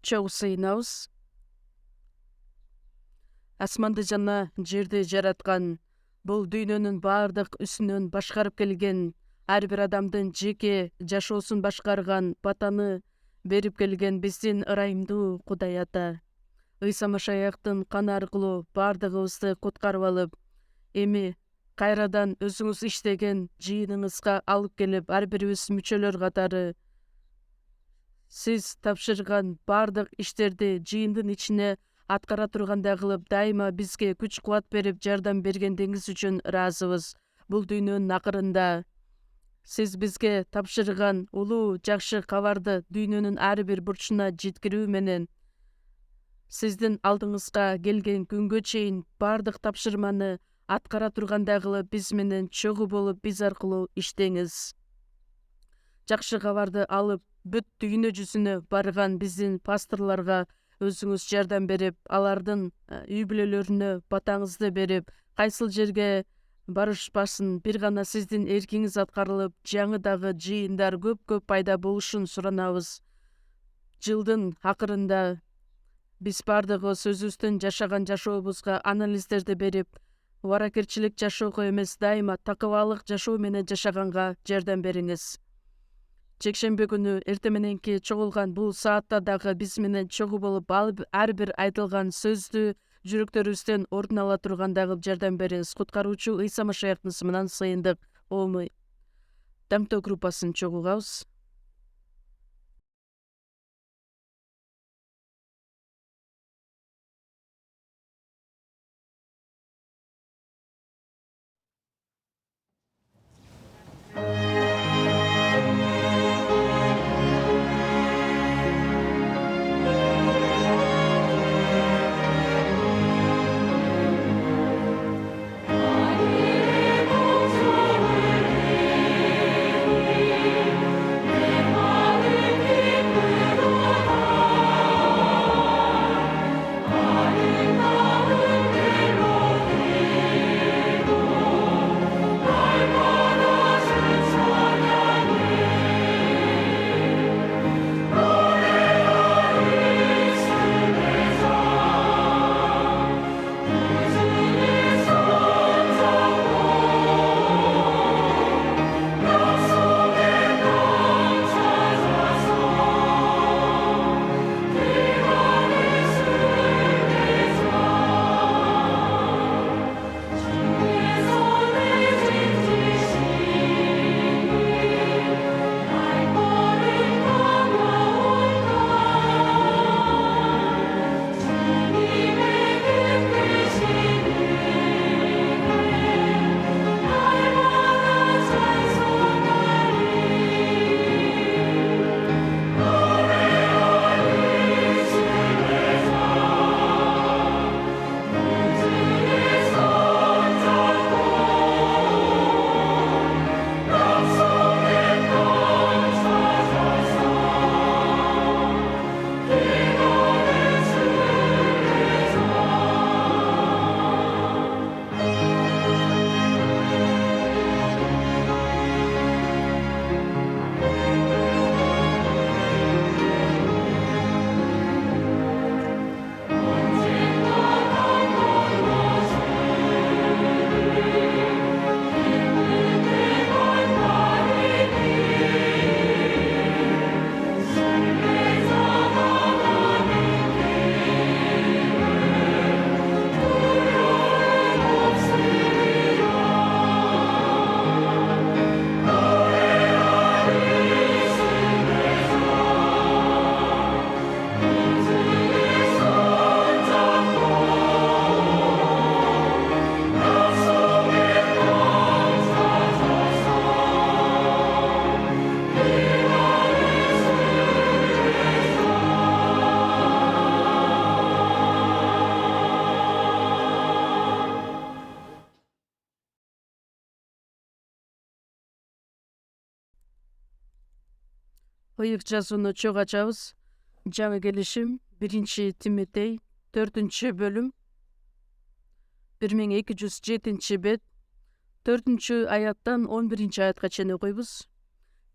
чогуу сыйынабыз. Асманды жана жерди жараткан, бул дүйнөнүн баардык үсүнөн башкарып келген, ар бир адамдын жеке жашоосун башкарган, батаны берип келген биздин ырайымдуу Кудай Ата. Ыйса Машаяктын каны аркылуу баардыгыбызды куткарып алып, эми кайрадан өзүңүз иштеген жыйыныңызга алып келип, ар бирибиз мүчөлөр катары сиз тапшырган баардык иштерди жыйындын ичине аткара тургандай кылып, дайыма бизге күч кубат берип, жардам бергендиңиз үчүн ыраазыбыз. Бул дүйнөнүн акырында сиз бизге тапшырган улуу жакшы кабарды дүйнөнүн ар бир бурчуна жеткирүү менен сиздин алдыңызга келген күнгө чейин баардык тапшырманы аткара тургандай кылып, биз менен чогуу болуп, биз аркылуу иштеңиз. Жакшы кабарды алып, бүт дүйнө жүзүнө барган биздин пасторлорго өзүңүз жардам берип, алардын үй бүлөлөрүнө батаңызды берип, кайсыл жерге барышпасын, бир гана сиздин эркиңиз аткарылып, жаңы дагы жыйындар көп пайда болушун суранабыз. Жылдын акырында биз баардыгыбыз өзүбүздүн жашаган жашообузга анализдерди берип, убаракерчилик жашоого эмес, дайыма такыбалык жашоо менен жашаганга жардам бериңиз. Жекшемби күнү эртең мененки чогулган бул саатта дагы биз менен чогуу болуп, ар бир айтылган сөздү жүрөктөрүбүздөн ордун ала тургандай кылып жардам бериңиз. Куткаруучу Ыйса Машаяктын ысымынан сыйындык. Омуй. Даңктоо группасын чогулгабыз. Ыйык жазууну чогуу ачабыз. Жаңы келишим 1 Тимотей 4 бөлүм 1207 бет 4 аяттан 11 аятка чейин окуйбуз.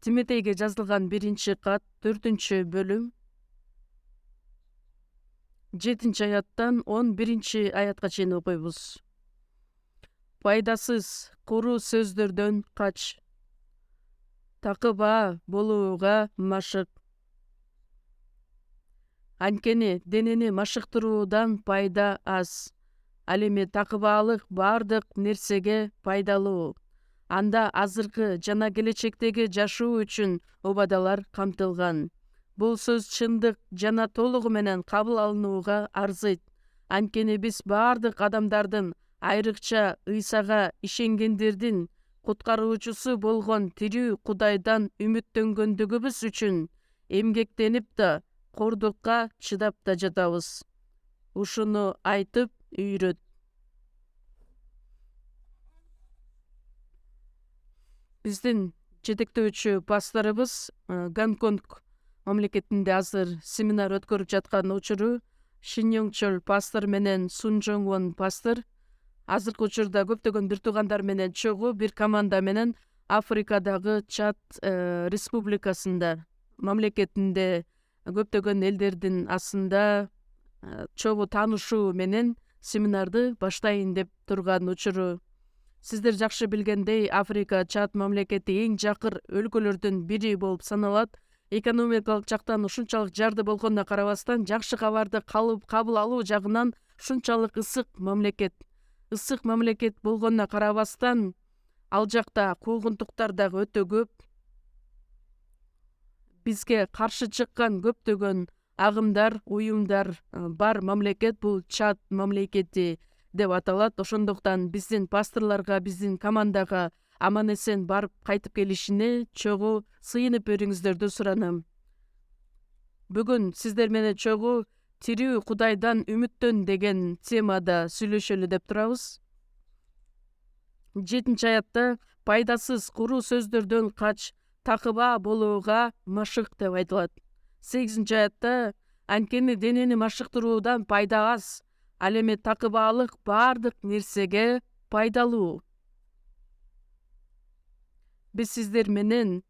Тимотейге жазылган 1 кат 4 бөлүм 7 аяттан 11 аятка чейин окуйбуз. Пайдасыз куру сөздөрдөн кач. Такыба болууга машык. Анткени денени машыктыруудан пайда аз. Ал эми такыбаалык бардык нерсеге пайдалуу. Анда азыркы жана келечектеги жашоо үчүн убадалар камтылган. Бул сөз чындык жана толугу менен кабыл алынууга арзыйт. Анткени биз бардык адамдардын, айрыкча Ыйсага ишенгендердин куткаруучусу болгон тирүү Кудайдан үмүттөнгөндүгүбүз үчүн эмгектенип да, кордукка чыдап да жатабыз. Ушуну айтып үйрөт. Биздин жетектөөчү пасторубуз Гонконг мамлекетинде азыр семинар өткөрүп жаткан учуру Шиньонгчол пастор менен Сун Жонгвон пастор азыркы учурда көптөгөн бир туугандар менен чогуу бир команда менен Африкадагы Чад республикасында мамлекетинде көптөгөн элдердин астында чогуу таанышуу менен семинарды баштайын деп турган учуру. Сиздер жакшы билгендей, Африка Чад мамлекети эң жакыр өлкөлөрдүн бири болуп саналат. Экономикалык жактан ушунчалык жарды болгонуна карабастан, жакшы кабарды кабыл алуу жагынан ушунчалык ысык мамлекет. Ысык мамлекет болгонуна карабастан, ал жакта куугунтуктар дагы өтө көп. Бизге каршы чыккан көптөгөн агымдар, уюмдар бар мамлекет бул Чад мамлекети деп аталат. Ошондуктан биздин пасторлорго, биздин командага аман эсен барып кайтып келишине чогуу сыйынып бериңиздерди суранам. Бүгүн сиздер менен чогуу тирүү Кудайдан үмүттөн деген темада сүйлөшөлү деп турабыз. 7 аятта пайдасыз куру сөздөрдөн кач, такыба болууга машык деп айтылат. 8 аятта анткени денени машыктыруудан пайда аз. Ал эми такыбаалык бардык нерсеге пайдалуу. Биз сиздер менен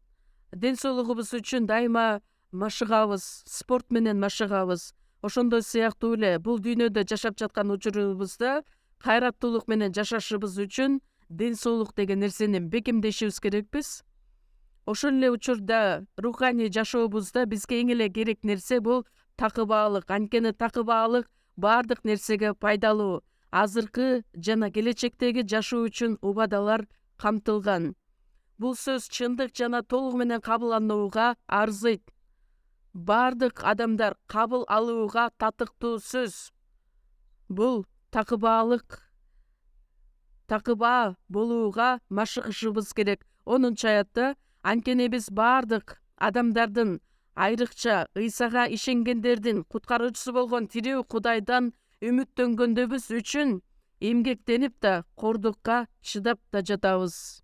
ден соолугубуз үчүн дайыма машыгабыз, спорт менен машыгабыз. Ошондой сыяктуу эле бул дүйнөдө жашап жаткан учурубузда кайраттуулук менен жашашыбыз үчүн ден соолук деген нерсени бекемдешибиз керекпиз. Ошол эле учурда руханий жашообузда бизге эң эле керек нерсе бул такыбаалык. Анткени такыбаалык бардык нерсеге пайдалуу. Азыркы жана келечектеги жашоо үчүн убадалар камтылган. Бул сөз чындык жана толугу менен кабыл алынууга арзыйт. Бардык адамдар кабыл алууга татыктуу сөз. Бул такыбаалык. Такыба болууга машыгышыбыз керек. 10 аятта анткени биз бардык адамдардын, айрыкча Ыйсага ишенгендердин куткаруучусу болгон тирүү Кудайдан үмүттөнгөндөбүз үчүн эмгектенип да, кордукка чыдап да жатабыз.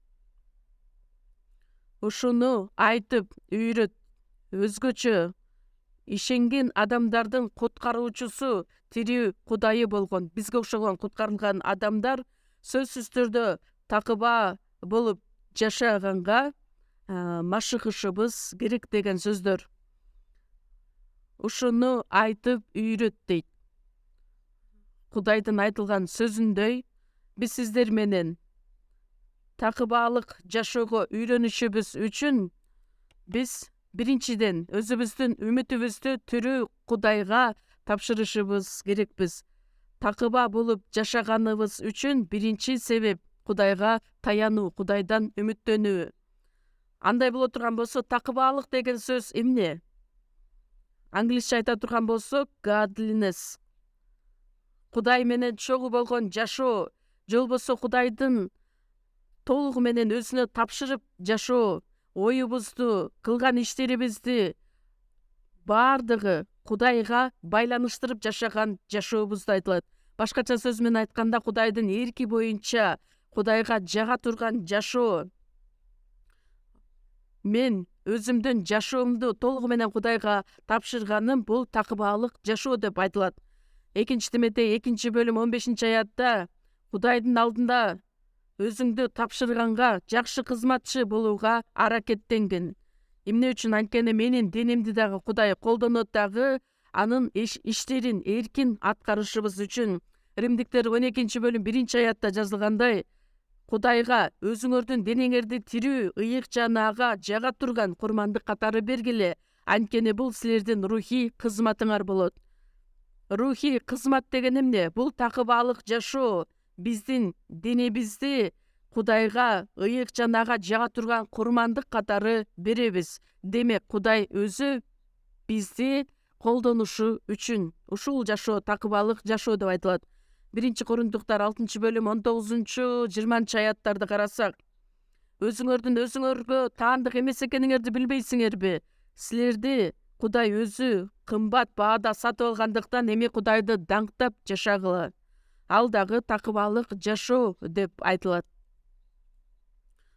Ушуну айтып үйрөт. Өзгөчө ишенген адамдардын куткаруучусу тирүү Кудайы болгон, бизге окшогон куткарылган адамдар сөзсүз түрдө такыба болуп жашаганга машыгышыбыз керек деген сөздөр. Ушуну айтып үйрөт дейт. Кудайдын айтылган сөзүндөй биз сиздер менен такыбаалык жашоого үйрөнүшүбүз үчүн биз биринчиден өзүбүздүн үмүтүбүздү тирүү Кудайга тапшырышыбыз керекпиз. Такыба болуп жашаганыбыз үчүн биринчи себеп Кудайга таянуу, Кудайдан үмүттөнүү. Андай боло турган болсо, такыбаалык деген сөз эмне? Англисче айта турган болсок, godliness. Кудай менен чогуу болгон жашоо, же болбосо Кудайдын толугу менен өзүнө тапшырып жашоо, оюбузду, кылган иштерибизди бардыгы Кудайга байланыштырып жашаган жашообузду айтылат. Башкача сөз менен айтканда, Кудайдын эрки боюнча Кудайга жага турган жашоо. Мен өзүмдүн жашоомду толугу менен Кудайга тапшырганым бул такыбаалык жашоо деп айтылат. 2 Тимотей 2-бөлүм 15 аятта Кудайдын алдында өзүңдү тапшырганга жакшы кызматчы болууга аракеттенгин. Эмне үчүн? Анткени менин денимди дагы Кудай колдонот дагы, анын иштерин эркин аткарышыбыз үчүн. Римдиктер 12 бөлүм 1 аятта жазылгандай, Кудайга өзүңөрдүн денеңерди тирүү, ыйык жана ага жага турган курмандык катары бергиле. Анткени бул силердин рухий кызматыңар болот. Рухий кызмат деген эмне? Бул такыбаалык жашоо. Биздин денебизди Кудайга ыйык жана ага жага турган курмандык катары беребиз. Демек, Кудай өзү бизди колдонушу үчүн ушул жашоо такыбаалык жашоо деп айтылат. 1-Корунтуктар 6 бөлүм 19-20 аяттарды карасак, өзүңөрдүн өзүңөргө таандык эмес экениңерди билбейсиңерби? Силерди Кудай өзү кымбат баада сатып алгандыктан эми Кудайды даңктап жашагыла. Ал дагы такыбаалык жашоо деп айтылат.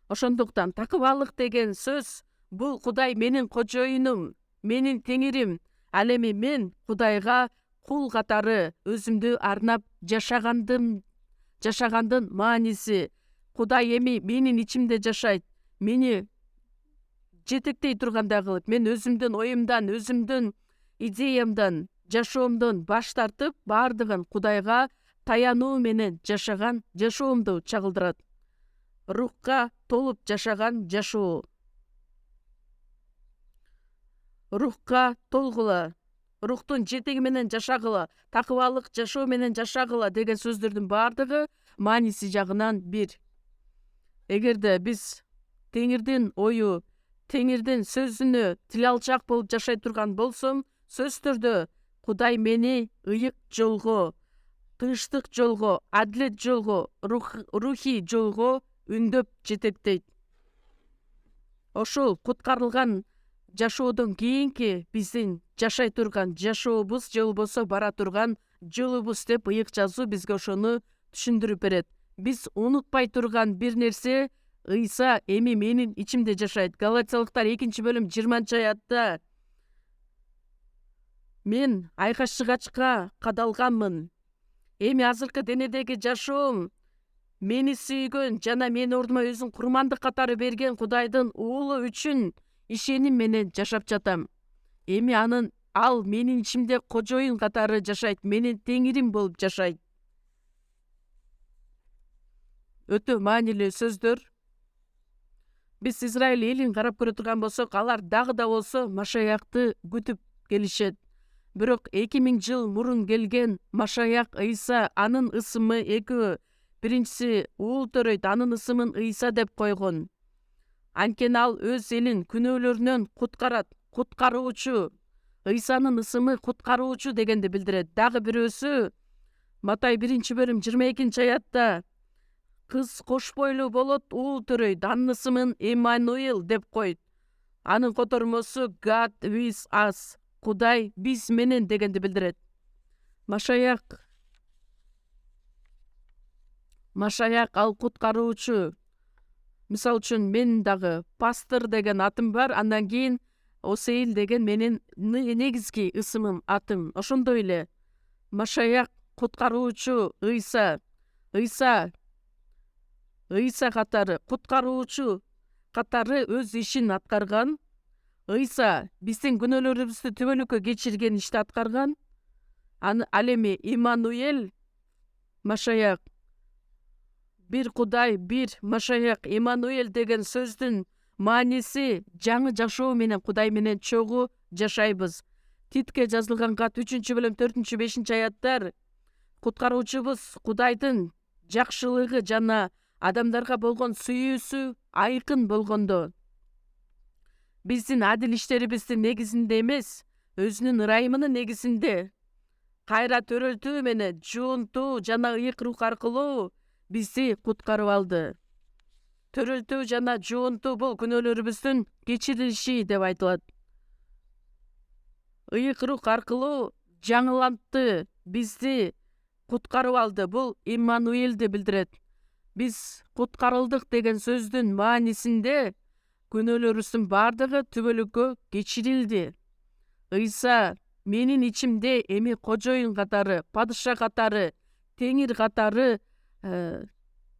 Ошондуктан такыбаалык деген сөз бул Кудай менин кожоюнум, менин теңирим. Ал эми мен Кудайга кул катары өзүмдү арнап жашагандын мааниси. Кудай эми менин ичимде жашайт. Мени жетектей тургандай кылып, мен өзүмдүн оюмдан, өзүмдүн идеямдан, жашоомдон баш тартып, баардыгын Кудайга таянуу менен жашаган жашоомду чагылдырат. Рухка толуп жашаган жашоо. Рухка толгула, рухтун жетеги менен жашагыла, такыбаалык жашоо менен жашагыла деген сөздөрдүн баардыгы мааниси жагынан бир. Эгерде биз Теңирдин ою, Теңирдин сөзүнө тил алчак болуп жашай турган болсом, сөзсүз түрдө Кудай мени ыйык жолго, тынчтык жолго, адилет жолго, рухий жолго үндөп жетектейт. Ошол куткарылган жашоодон кийинки биздин жашай турган жашообуз же болбосо бара турган жолубуз деп ыйык жазуу бизге ошону түшүндүрүп берет. Биз унутпай турган бир нерсе, Ыйса эми менин ичимде жашайт. Галатиялыктар 2 бөлүм 20 аятта мен айкашчыгачка кадалганмын. Эми азыркы денедеги жашоом мени сүйгөн жана мени ордума өзүн курмандык катары берген Кудайдын уулу үчүн ишеним менен жашап жатам. Эми ал менин ичимде кожоюн катары жашайт, менин теңирим болуп жашайт. Өтө маанилүү сөздөр. Биз Израиль элин карап көрө турган болсок, алар дагы да болсо Машаякты күтүп келишет. Бирок 2000 жыл мурун келген Машаяк Ыйса, анын ысымы экөө. Биринчиси уул төрөйт, анын ысымын Ыйса деп койгон. Анткени ал өз элин күнөөлөрүнөн куткарат, куткаруучу. Ыйсанын ысымы куткаруучу дегенди билдирет. Дагы бирөөсү Матай 1 бөлүм 22 аятта кыз кош бойлуу болот, уул төрөйт, анын ысымын Эммануил деп койт. Анын котормосу God with us, Кудай биз менен дегенди билдирет. Машаяк ал куткаруучу. Мисалы үчүн мен дагы пастор деген атым бар, андан кийин Осеил деген менин негизги ысымым, атым. Ошондой эле Машаяк куткаруучу Ыйса катары, куткаруучу катары өз ишин аткарган. Ыйса биздин күнөөлөрүбүздү түбөлүккө кечирген ишти аткарган. Ал эми Иммануил, Машаяк, бир Кудай, бир Машаяк, Иммануил деген сөздүн мааниси жаңы жашоо менен Кудай менен чогуу жашайбыз. Титке жазылган кат 3 бөлүм 4-5 аяттар куткаруучубуз Кудайдын жакшылыгы жана адамдарга болгон сүйүүсү айкын болгондо, биздин адил иштерибиздин негизинде эмес, өзүнүн ырайымынын негизинде кайра төрөлтүү менен жуунтуу жана ыйык рух аркылуу бизди куткарып алды. Төрөлтүү жана жуунтуу бул күнөөлөрүбүздүн кечирилиши деп айтылат. Ыйык рух аркылуу жаңылантты, бизди куткарып алды. Бул Иммануилди билдирет. Биз куткарылдык деген сөздүн маанисинде күнөөлөрүбүздүн баардыгы түбөлүккө кечирилди. Ыйса менин ичимде эми кожоюн катары, падыша катары, теңир катары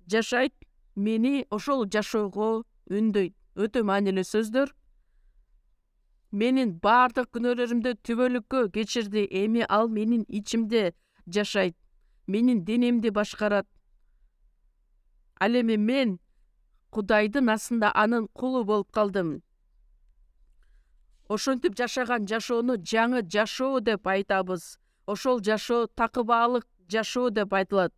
жашайт, мени ошол жашоого үндөйт. Өтө маанилүү сөздөр. Менин баардык күнөөлөрүмдү түбөлүккө кечирди. Эми ал менин ичимде жашайт, менин денемди башкарат. Ал эми мен Кудайдын астында анын кулу болуп калдым. Ошентип жашаган жашоону жаңы жашоо деп айтабыз. Ошол жашоо такыбаалык жашоо деп айтылат.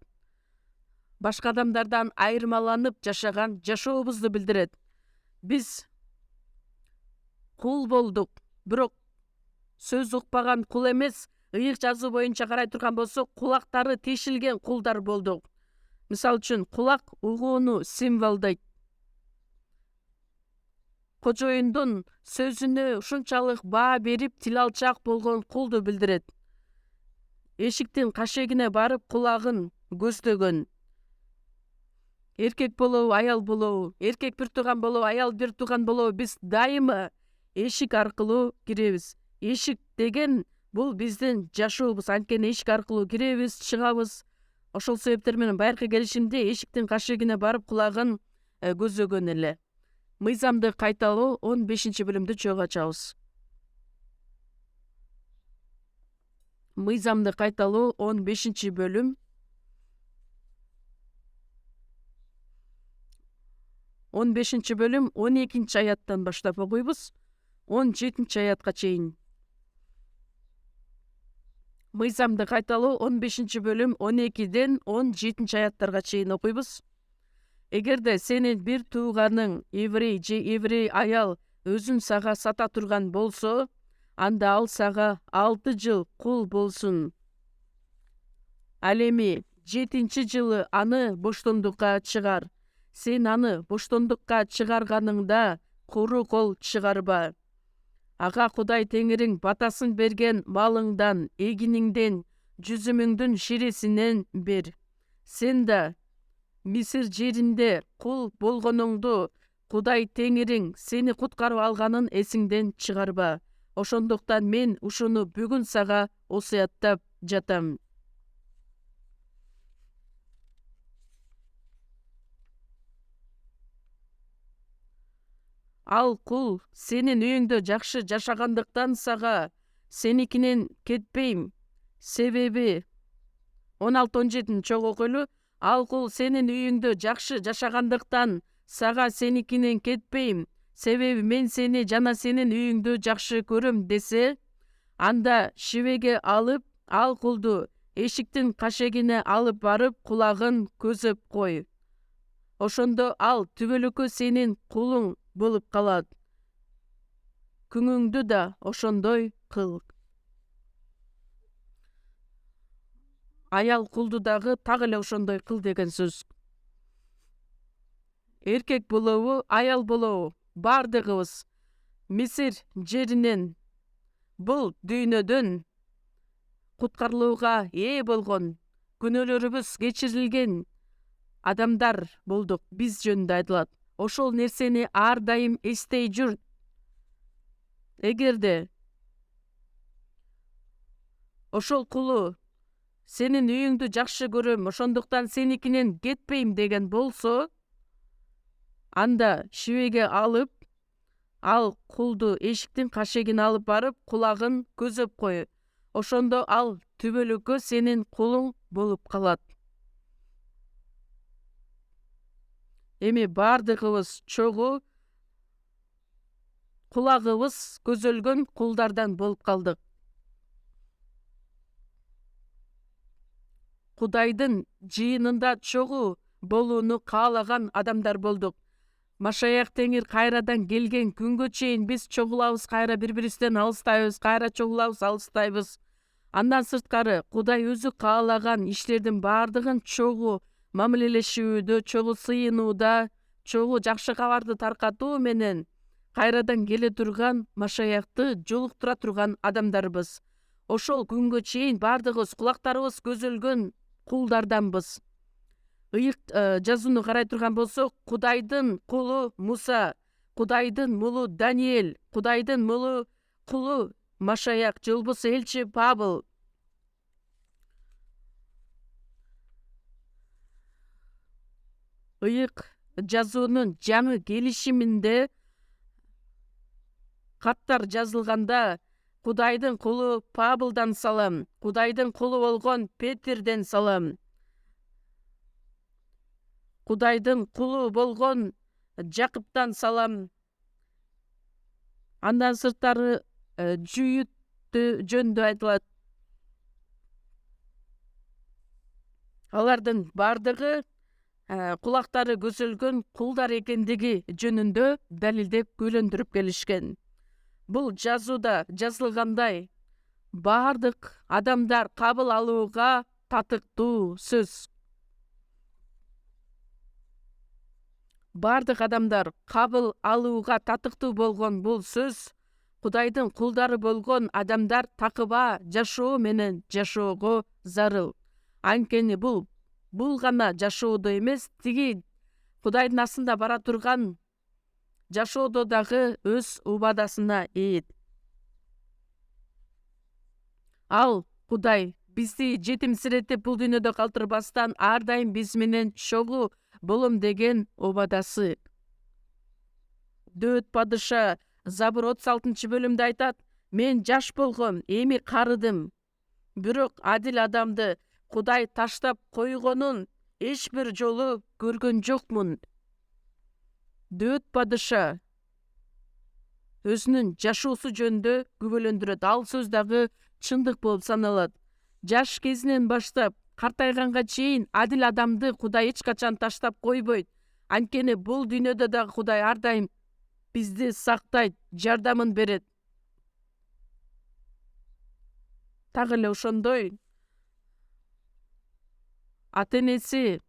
Башка адамдардан айырмаланып жашаган жашообузду билдирет. Биз кул болдук, бирок сөз укпаган кул эмес, ыйык жазуу боюнча карай турган болсок, кулактары тешилген кулдар болдук. Мисалы үчүн, кулак угууну символдойт. Кожоюндун сөзүнө ушунчалык баа берип, тил алчаак болгон кулду билдирет. Эшиктин кашегине барып, кулагын көздөгөн. Эркек болобу, аял болобу, эркек бир тууган болобу, аял бир тууган болобу, биз дайыма эшик аркылуу киребиз. Эшик деген бул биздин жашообуз. Анткени эшик аркылуу киребиз, чыгабыз. Ошол себептер менен байыркы келишимде эшиктин кашегине барып, кулагын көзөгөн эле. Мыйзамды кайталоо 15-бөлүмдү чогуу ачабыз. Мыйзамды кайталоо 15-бөлүм 12-аяттан баштап окуйбуз. 17-аятка чейин. Мыйзамды кайталоо 15-бөлүм 12-ден 17-аяттарга чейин окуйбуз. Эгерде сенин бир тууганың еврей же еврей аял өзүн сага сата турган болсо, анда ал сага 6 жыл кул болсун. Ал эми 7-чи жылы аны боштондукка чыгар. Сен аны боштондукка чыгарганыңда куру кол чыгарба. Ага Кудай Теңириң батасын берген малыңдан, эгиниңден, жүзүмүңдүн ширесинен бер. Сен да Мисир жеринде кул болгонуңду Кудай Теңириң сени куткарып алганын эсиңден чыгарба. Ошондуктан мен ушуну бүгүн сага осуяттап жатам. Ал кул сенин үйүңдө жакшы жашагандыктан сага сеникинен кетпейм. Себеби 16-17 чогуу окуйлу. Ал кул сенин үйүңдө жакшы жашагандыктан сага сеникинен кетпейм. Себеби мен сени жана сенин үйүңдү жакшы көрөм десе, анда шибеге алып, ал кулду эшиктин кашегине алып барып, кулагын көзөп кой. Ошондо ал түбөлүккө сенин кулуң болуп калат. Күңүңдү да ошондой кыл. Аял кулду дагы так эле ошондой кыл деген сөз. Эркек болобу, аял болобу, бардыгыбыз Мисир жеринен, бул дүйнөдөн куткарылууга ээ болгон, күнөөлөрүбүз кечирилген адамдар болдук. Биз жөнүндө айтылат. Ошол нерсени ар дайым эстей жүр. Эгерде ошол кулу сенин үйүңдү жакшы көрөм, ошондуктан сеникинен кетпейм деген болсо, анда шибеге алып, ал кулду эшиктин кашегине алып барып, кулагын көзөп кой. Ошондо ал түбөлүккө сенин кулуң болуп калат. Эми бардыгыбыз чогуу кулагыбыз көзөлгөн кулдардан болуп калдык. Кудайдын жыйынында чогуу болууну каалаган адамдар болдук. Машаяк Теңир кайрадан келген күнгө чейин биз чогулабыз, кайра бири-бирибизден алыстайбыз, кайра чогулабыз, алыстайбыз. Андан сырткары Кудай өзү каалаган иштердин бардыгын чогуу мамилелешүүдө, чогуу сыйынууда, чогуу жакшы кабарды таркатуу менен кайрадан келе турган Машаякты жолуктура турган адамдарбыз. Ошол күнгө чейин бардыгыбыз кулактарыбыз көзөлгөн кулдарданбыз. Ыйык жазууну карай турган болсок, Кудайдын кулу Муса, Кудайдын мулу Даниэль, Кудайдын мулу кулу Машаяк же болбосо элчи Павыл. Ыйык жазуунун жаңы келишиминде каттар жазылганда Кудайдын кулу Павылдан салам, Кудайдын кулу болгон Петерден салам, Кудайдын кулу болгон Жакыптан салам. Андан сырттары Жүйүт жөнүндө айтылат. Алардын бардыгы кулактары көзөлгөн кулдар экендиги жөнүндө далилдеп күйлөндүрүп келишкен. Бул жазууда жазылгандай бардык адамдар кабыл алууга татыктуу сөз. Бардык адамдар кабыл алууга татыктуу болгон бул сөз Кудайдын кулдары болгон адамдар такыба жашоо менен жашоого зарыл. Анткени бул гана жашоодо эмес, тиги Кудайдын астында бара турган жашоодо дагы өз убадасына ээт. Ал Кудай бизди жетимсиретип бул дүйнөдө калтырбастан ар дайым биз менен чогуу болом деген убадасы. Дөөт падыша Забыр 36-бөлүмдө айтат: мен жаш болгом, эми карыдым. Бирок адил адамды Кудай таштап койгонун эч бир жолу көргөн жокмун. Дөөт падыша өзүнүн жашоосу жөнүндө күбөлөндүрөт. Ал сөз дагы чындык болуп саналат. Жаш кезинен баштап картайганга чейин адил адамды Кудай эч качан таштап койбойт. Анткени бул дүйнөдө дагы Кудай ар дайым бизди сактайт, жардамын берет. Так эле ошондой ата энеси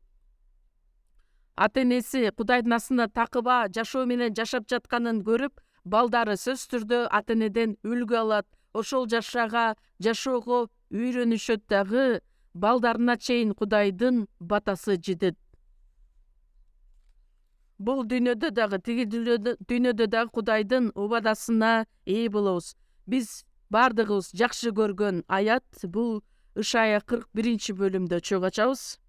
Кудайдын астында такыба жашоо менен жашап жатканын көрүп, балдары сөзсүз түрдө ата энеден үлгү алат. Ошол жашоого үйрөнүшөт дагы, балдарына чейин Кудайдын батасы жетет. Бул дүйнөдө дагы, тиги дүйнөдө дагы Кудайдын убадасына ээ болобуз. Биз бардыгыбыз жакшы көргөн аят бул Ишая 41-бөлүмдө чогуу ачабыз.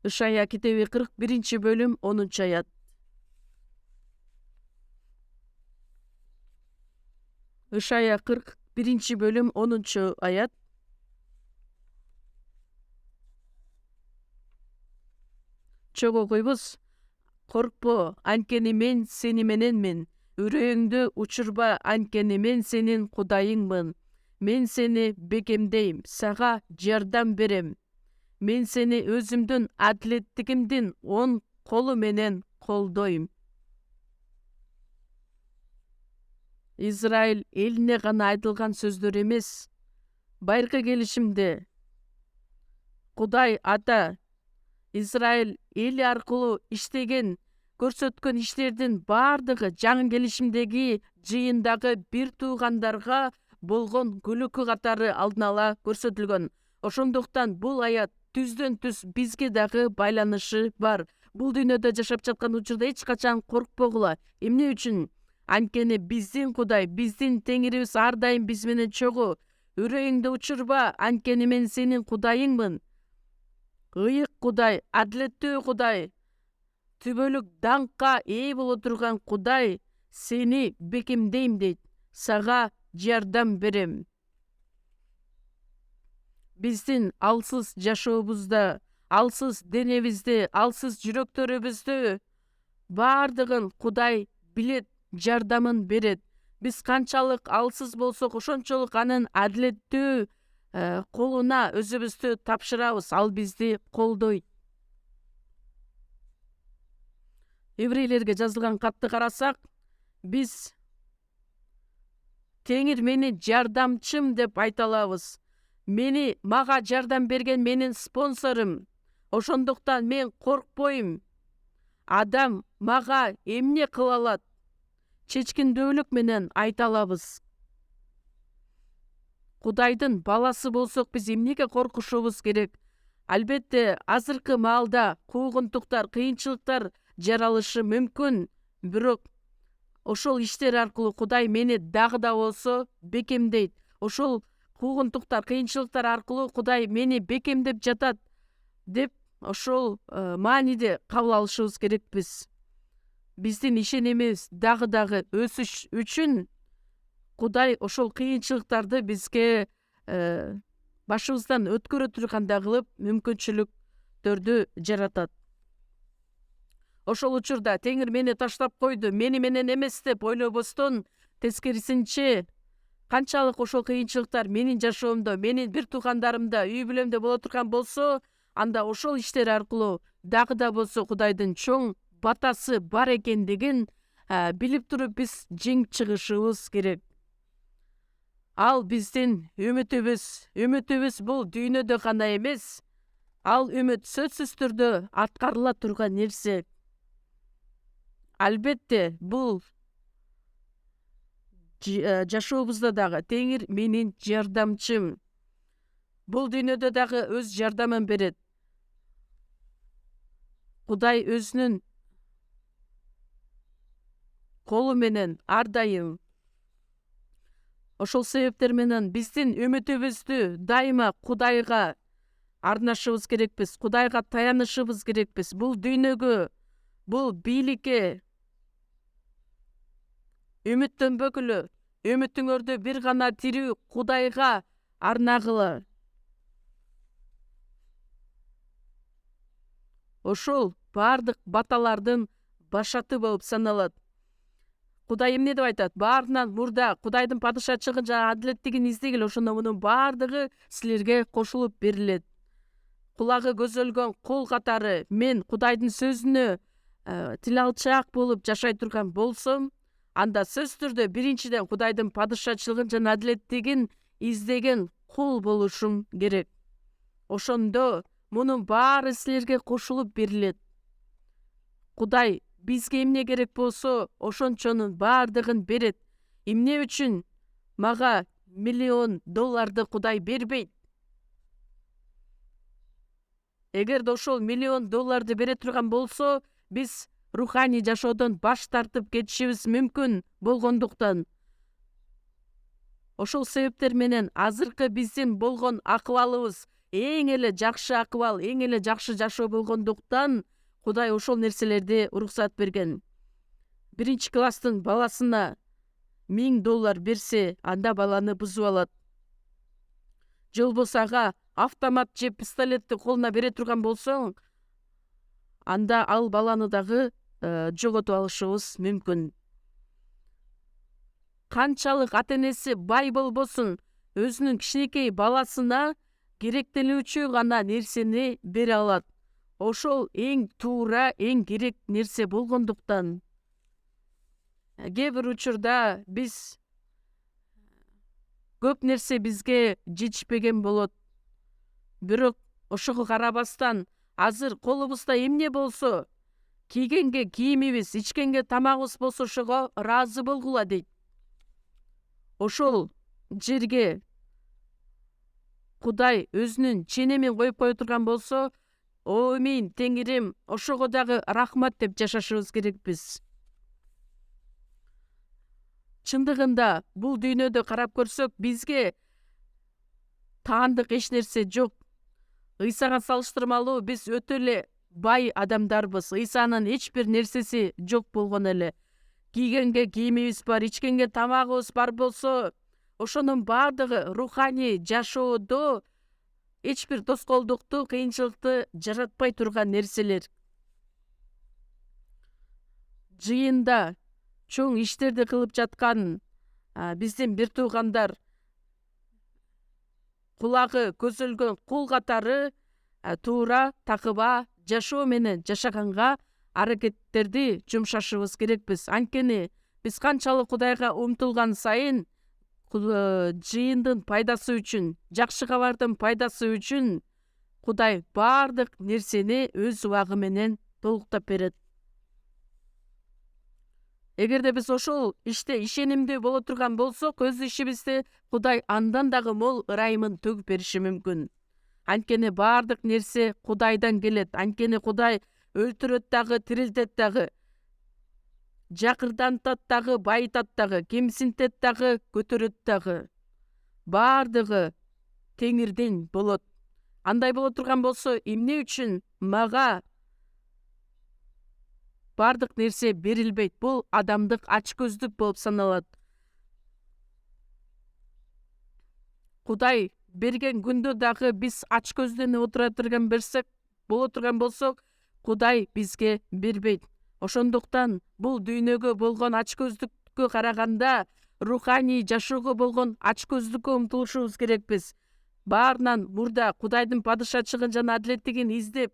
Ишая китеби 41-бөлүм 10-аят. Ишая 41-бөлүм 10-аят. Чогуу койбуз. Коркпо, анткени мен сени мененмин. Үрөңдү учурба, анткени мен сенин Кудайыңмын. Мен сени бекемдейм, сага жардам берем. Мен сени өзүмдүн адилеттигимдин оң колу менен колдойм. Израиль элине гана айтылган сөздөр эмес. Байыркы келишимде Кудай Ата Израиль эли аркылуу иштеген, көрсөткөн иштердин бардыгы жаңы келишимдеги жыйындагы бир туугандарга болгон күлүкү катары алдын ала көрсөтүлгөн. Ошондуктан бул аят түздөн түз бизге дагы байланышы бар. Бул дүйнөдө жашап жаткан учурда эч качан коркпогула. Эмне үчүн? Анткени биздин Кудай, биздин Теңирибиз ар дайым биз менен чогуу. Үрөңдү учурба, анткени мен сенин Кудайыңмын. Ыйык Кудай, адилеттүү Кудай, түбөлүк даңкка ээ боло турган Кудай, сени бекемдейм дейт. Сага жардам берем. Биздин алсыз жашообузда, алсыз денебизде, алсыз жүрөктөрүбүздө бардыгын Кудай билет, жардамын берет. Биз канчалык алсыз болсок, ошончолук анын адилеттүү колуна өзүбүздү тапшырабыз. Ал бизди колдойт. Еврейлерге жазылган катты карасак, биз Теңир мени жардамчым деп айта алабыз. Мага жардам берген менин спонсорум. Ошондуктан мен коркпойм. Адам мага эмне кыла алат? Чечкиндүүлүк менен айта алабыз. Кудайдын баласы болсок, биз эмнеге коркушубуз керек? Албетте, азыркы маалда куугунтуктар, кыйынчылыктар жаралышы мүмкүн, бирок ошол иштер аркылуу Кудай мени дагы да болсо бекемдейт. Ошол куугунтуктар, кыйынчылыктар аркылуу Кудай мени бекемдеп жатат деп ошол мааниде кабыл алышыбыз керекпиз. Биздин ишенимибиз дагы өсүш үчүн Кудай ошол кыйынчылыктарды бизге башыбыздан өткөрө тургандай кылып мүмкүнчүлүктөрдү жаратат. Ошол учурда Теңир мени таштап койду, мени менен эмес деп ойлобостон, тескерисинче канчалык ошол кыйынчылыктар менин жашоомдо, менин бир туугандарымда, үй бүлөмдө боло турган болсо, анда ошол иштер аркылуу дагы да болсо Кудайдын чоң батасы бар экендигин билип туруп биз жеңип чыгышыбыз керек. Ал биздин үмүтүбүз бул дүйнөдө гана эмес, ал үмүт сөзсүз түрдө аткарыла турган нерсе. Албетте, бул жашообузда дагы Теңир менин жардамчым. Бул дүйнөдө дагы өз жардамын берет. Кудай өзүнүн колу менен ар дайым. Ошол себептер менен биздин үмүтүбүздү дайыма Кудайга арнашыбыз керекпиз, Кудайга таянышыбыз керекпиз. Бул дүйнөгө, бул бийликке үмүттөнбөгүлө, үмүтүңөрдү бир гана тирүү Кудайга арнагыла. Ошол бардык баталардын башаты болуп саналат. Кудай эмне деп айтат? Баарынан мурда Кудайдын падышачылыгын жана адилеттигин издегиле, ошондо мунун бардыгы силерге кошулуп берилет. Кулагы көзөлгөн кол катары мен Кудайдын сөзүнө тил алчаак болуп жашай турган болсом, анда сөзсүз түрдө биринчиден Кудайдын падышачылыгын жана адилеттигин издеген кул болушум керек. Ошондо мунун баары силерге кошулуп берилет. Кудай бизге эмне керек болсо, ошончонун бардыгын берет. Эмне үчүн мага $1,000,000 Кудай бербейт? Эгерде ошол $1,000,000 бере турган болсо, биз руханий жашоодон баш тартып кетишибиз мүмкүн болгондуктан. Ошол себептер менен азыркы биздин болгон акыбалыбыз эң эле жакшы акыбал, эң эле жакшы жашоо болгондуктан Кудай ошол нерселерди уруксат берген. 1-класстын баласына $1000 берсе, анда баланы бузуп алат. Же болбосо ага автомат же пистолетти колуна бере турган болсоң, анда ал баланы дагы жоготуп алышыбыз мүмкүн. Канчалык ата-энеси бай болбосун, өзүнүн кичинекей баласына керектелүүчү гана нерсени бере алат. Ошол эң туура, эң керек нерсе болгондуктан. Кээ бир учурда биз көп нерсе бизге жетишпеген болот. Бирок ошого карабастан, азыр колубузда эмне болсо, кийгенге кийимибиз, ичкенге тамагыбыз болсо ошого ыраазы болгула дейт. Ошол жерге Кудай өзүнүн ченемин коюп кое турган болсо, о мен Теңирим, ошого дагы рахмат деп жашашыбыз керекпиз. Чындыгында бул дүйнөдө карап көрсөк, бизге таандык эч нерсе жок. Ыйсага салыштырмалуу биз өтө эле бай адамдарбыз. Ыйсанын эч бир нерсеси жок болгон эле. Кийгенге кийимибиз бар, ичкенге тамагыбыз бар болсо, ошонун бардыгы руханий жашоодо эч бир тоскоолдукту, кыйынчылыкты жаратпай турган нерселер. Жыйында чоң иштерди кылып жаткан биздин бир туугандар кулагы көзөлгөн кул катары туура такыба жашоо менен жашаганга аракеттерди жумшашыбыз керекпиз. Анткени биз канчалык Кудайга умтулган сайын, жыйындын пайдасы үчүн, жакшы кабардын пайдасы үчүн Кудай бардык нерсени өз убагы менен толуктап берет. Эгерде биз ошол иште ишенимдүү боло турган болсок, өз ишибизде Кудай андан дагы мол ырайымын төгүп бериши мүмкүн. Анткени бардык нерсе Кудайдан келет. Анткени Кудай өлтүрөт дагы, тирилтет дагы, жакырдантат дагы, байытат дагы, кемсинтет дагы, көтөрөт дагы. Бардыгы Теңирден болот. Андай боло турган болсо, эмне үчүн мага бардык нерсе берилбейт? Бул адамдык ачкөздүк болуп саналат. Кудай берген күндө дагы биз ач көздөнүп отура турган боло турган болсок, Кудай бизге бербейт. Ошондуктан бул дүйнөгө болгон ач көздүккө караганда руханий жашоого болгон ач көздүккө умтулушубуз керекпиз. Баарынан мурда Кудайдын падышачылыгын жана адилеттигин издеп,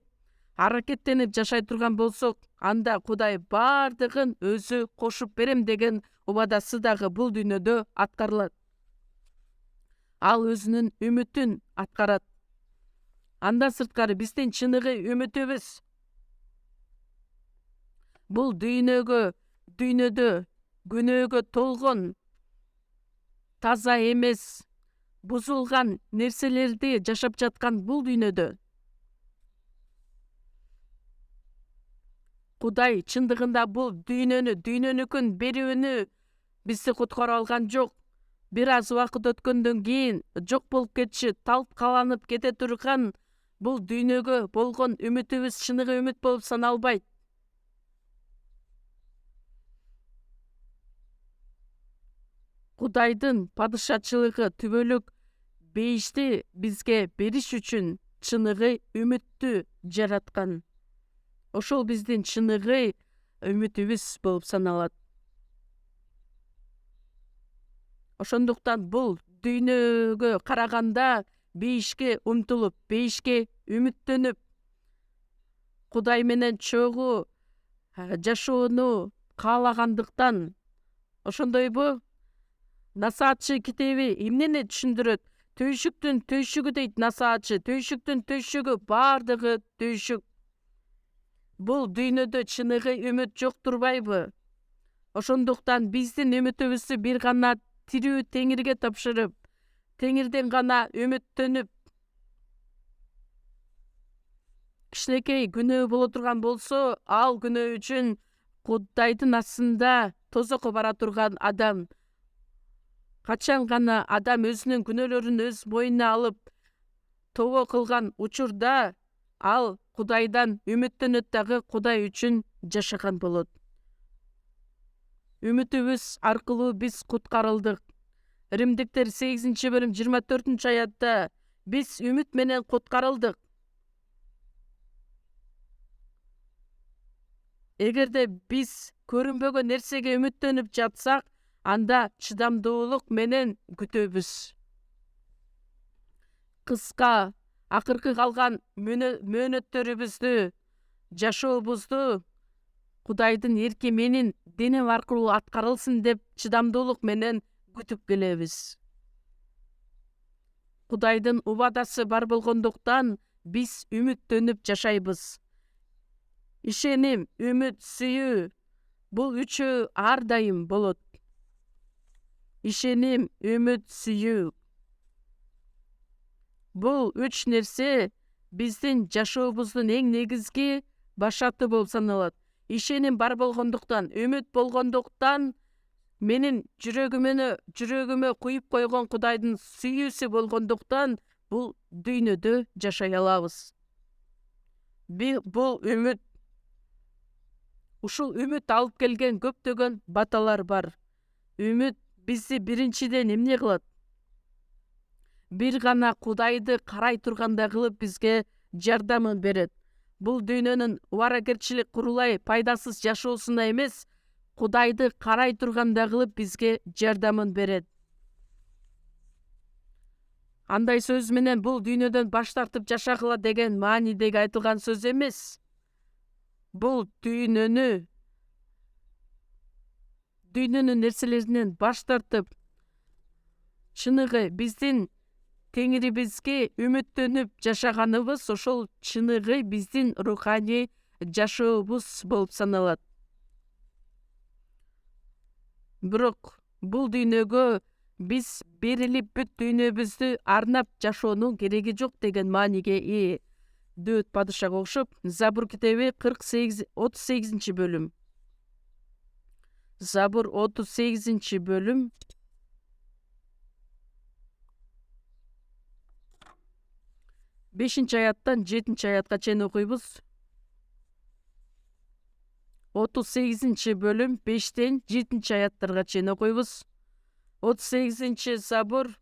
аракеттенип жашай турган болсок, анда Кудай баардыгын өзү кошуп берем деген убадасы дагы бул дүйнөдө аткарылат. Ал өзүнүн үмүтүн аткарат. Андан сырткары биздин чыныгы үмүтүбүз бул дүйнөдө күнөөгө толгон, таза эмес, бузулган нерселерди жашап жаткан бул дүйнөдө Кудай чындыгында бул дүйнөнүкүн берүүнү бизди куткара алган жок. Бир аз убакыт өткөндөн кийин жок болуп кетиши, талкаланып кете турган бул дүйнөгө болгон үмүтүбүз чыныгы үмүт болуп саналбайт. Кудайдын падышачылыгы түбөлүк бейишти бизге бериш үчүн чыныгы үмүттү жараткан. Ошол биздин чыныгы үмүтүбүз болуп саналат. Ошондуктан бул дүйнөгө караганда бейишке умтулуп, бейишке үмүттөнүп, Кудай менен чогуу жашоону каалагандыктан, ошондойбу? Насаатчы китеби эмнени түшүндүрөт? Түйшүктүн түйшүгү дейт насаатчы. Түйшүктүн түйшүгү баардыгы түйшүк. Бул дүйнөдө чыныгы үмүт жок турбайбы? Ошондуктан биздин үмүтүбүздү бир гана тирүү Теңирге тапшырып, Теңирден гана үмүттөнүп, кичинекей күнөө боло турган болсо, ал күнөө үчүн Кудайдын астында тозокко бара турган адам, качан гана адам өзүнүн күнөөлөрүн өз мойнуна алып тобо кылган учурда, ал Кудайдан үмүттөнөт дагы Кудай үчүн жашаган болот. Үмүтүбүз аркылуу биз куткарылдык. Римдиктер 8-бөлүм 24-аятта биз үмүт менен куткарылдык. Эгерде биз көрүнбөгөн нерсеге үмүттөнүп жатсак, анда чыдамдуулук менен күтөбүз. Кыска, акыркы калган мөөнөттөрүбүздү, жашообузду Кудайдын эрки менин денем аркылуу аткарылсын деп чыдамдуулук менен күтүп келебиз. Кудайдын убадасы бар болгондуктан биз үмүттөнүп жашайбыз. Ишеним, үмүт, сүйүү бул үчөө ар дайым болот. Ишеним, үмүт, сүйүү. Бул үч нерсе биздин жашообуздун эң негизги башаты болуп саналат. Ишеним бар болгондуктан, үмүт болгондуктан, менин жүрөгүмө куюп койгон Кудайдын сүйүүсү болгондуктан бул дүйнөдө жашай алабыз. Бул үмүт, ушул үмүт алып келген көптөгөн баталар бар. Үмүт бизди биринчиден эмне кылат? Бир гана Кудайды карай тургандай кылып бизге жардамын берет. Бул дүйнөнүн убаракерчилик курулай пайдасыз жашоосуна эмес, Кудайды карай тургандай кылып бизге жардамын берет. Андай сөз менен бул дүйнөдөн баш тартып жашагыла деген маанидеги айтылган сөз эмес. Бул дүйнөнүн нерселеринен баш тартып, чыныгы биздин Теңирибизге үмүттөнүп жашаганыбыз ошол чыныгы биздин руханий жашообуз болуп саналат. Бирок бул дүйнөгө биз берилип бүт дүйнөбүздү арнап жашоонун кереги жок деген мааниге ээ. Дөөт падышага окшоп, Забур китеби 38-бөлүм. Забур 38-бөлүм 5-аяттан 7-аятка чейин окуйбуз. 38-бөлүм 5-тен 7-аяттарга чейин окуйбуз. 38-Забур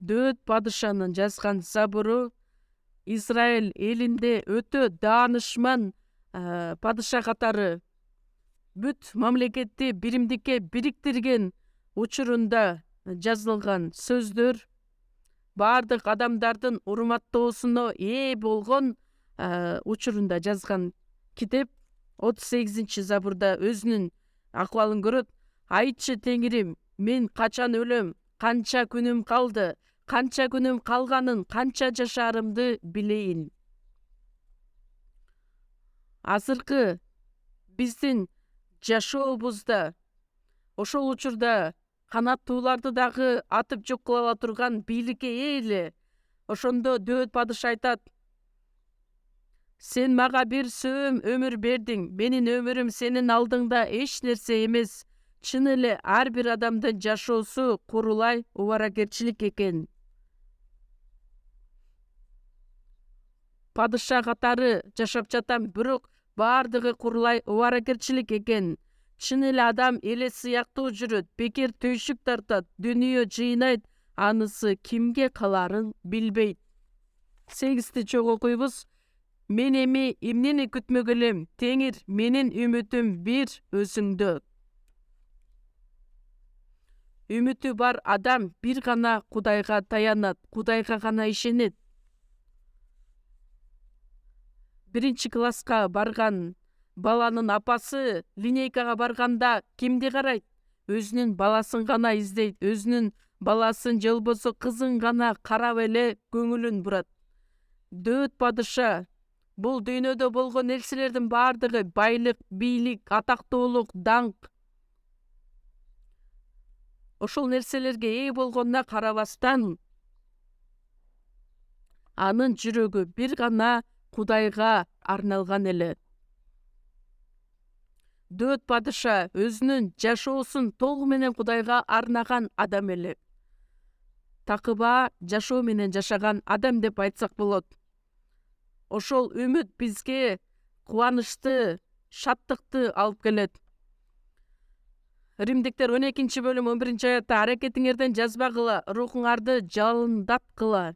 Дөөт падышанын жазган забуру Израиль элинде өтө даанышман падыша катары бүт мамлекетти биримдикке бириктирген учурунда жазылган сөздөр, баардык адамдардын урматтоосуна ээ болгон учурунда жазган китеп 38 забурда өзүнүн акыбалын көрөт. Айтчы Теңирим, мен качан өлөм, канча күнүм калды, канча күнүм калганын, канча жашаарымды билейин. Азыркы биздин жашообузда ошол учурда канаттууларды дагы атып жок кыла ала турган бийликке ээ эле. Ошондо Дөөт падыша айтат: сен мага бир сөөм өмүр бердиң, менин өмүрүм сенин алдыңда эч нерсе эмес. Чын эле ар бир адамдын жашоосу курулай убаракерчилик экен. Падыша катары жашап жатам, бирок баардыгы курулай убаракерчилик экен. Чын эле адам эле сыяктуу жүрөт, бекер түйшүк тартат, дүнүйө жыйнайт, анысы кимге каларын билбейт. 8 чоң окуйбуз. Мен эми эмнени күтмөк элем? Теңир, менин үмүтүм бир өзүңдө. Үмүтү бар адам бир гана Кудайга таянат, Кудайга гана ишенет. 1 класска барган баланын апасы линейкага барганда кимди карайт? Өзүнүн баласын гана издейт, өзүнүн баласын же болбосо кызын гана карап эле көңүлүн бурат. Дөөт падыша бул дүйнөдө болгон нерселердин баардыгы, байлык, бийлик, атактуулук, даңк, ошол нерселерге ээ болгонуна карабастан, анын жүрөгү бир гана Кудайга арналган эле. Дөөт падыша өзүнүн жашоосун толугу менен Кудайга арнаган адам эле. Такыба жашоо менен жашаган адам деп айтсак болот. Ошол үмүт бизге кубанычты, шаттыкты алып келет. Римдиктер 12-бөлүм 11-аятта: аракетиңерден жазбагыла, рухуңарды жалындаткыла,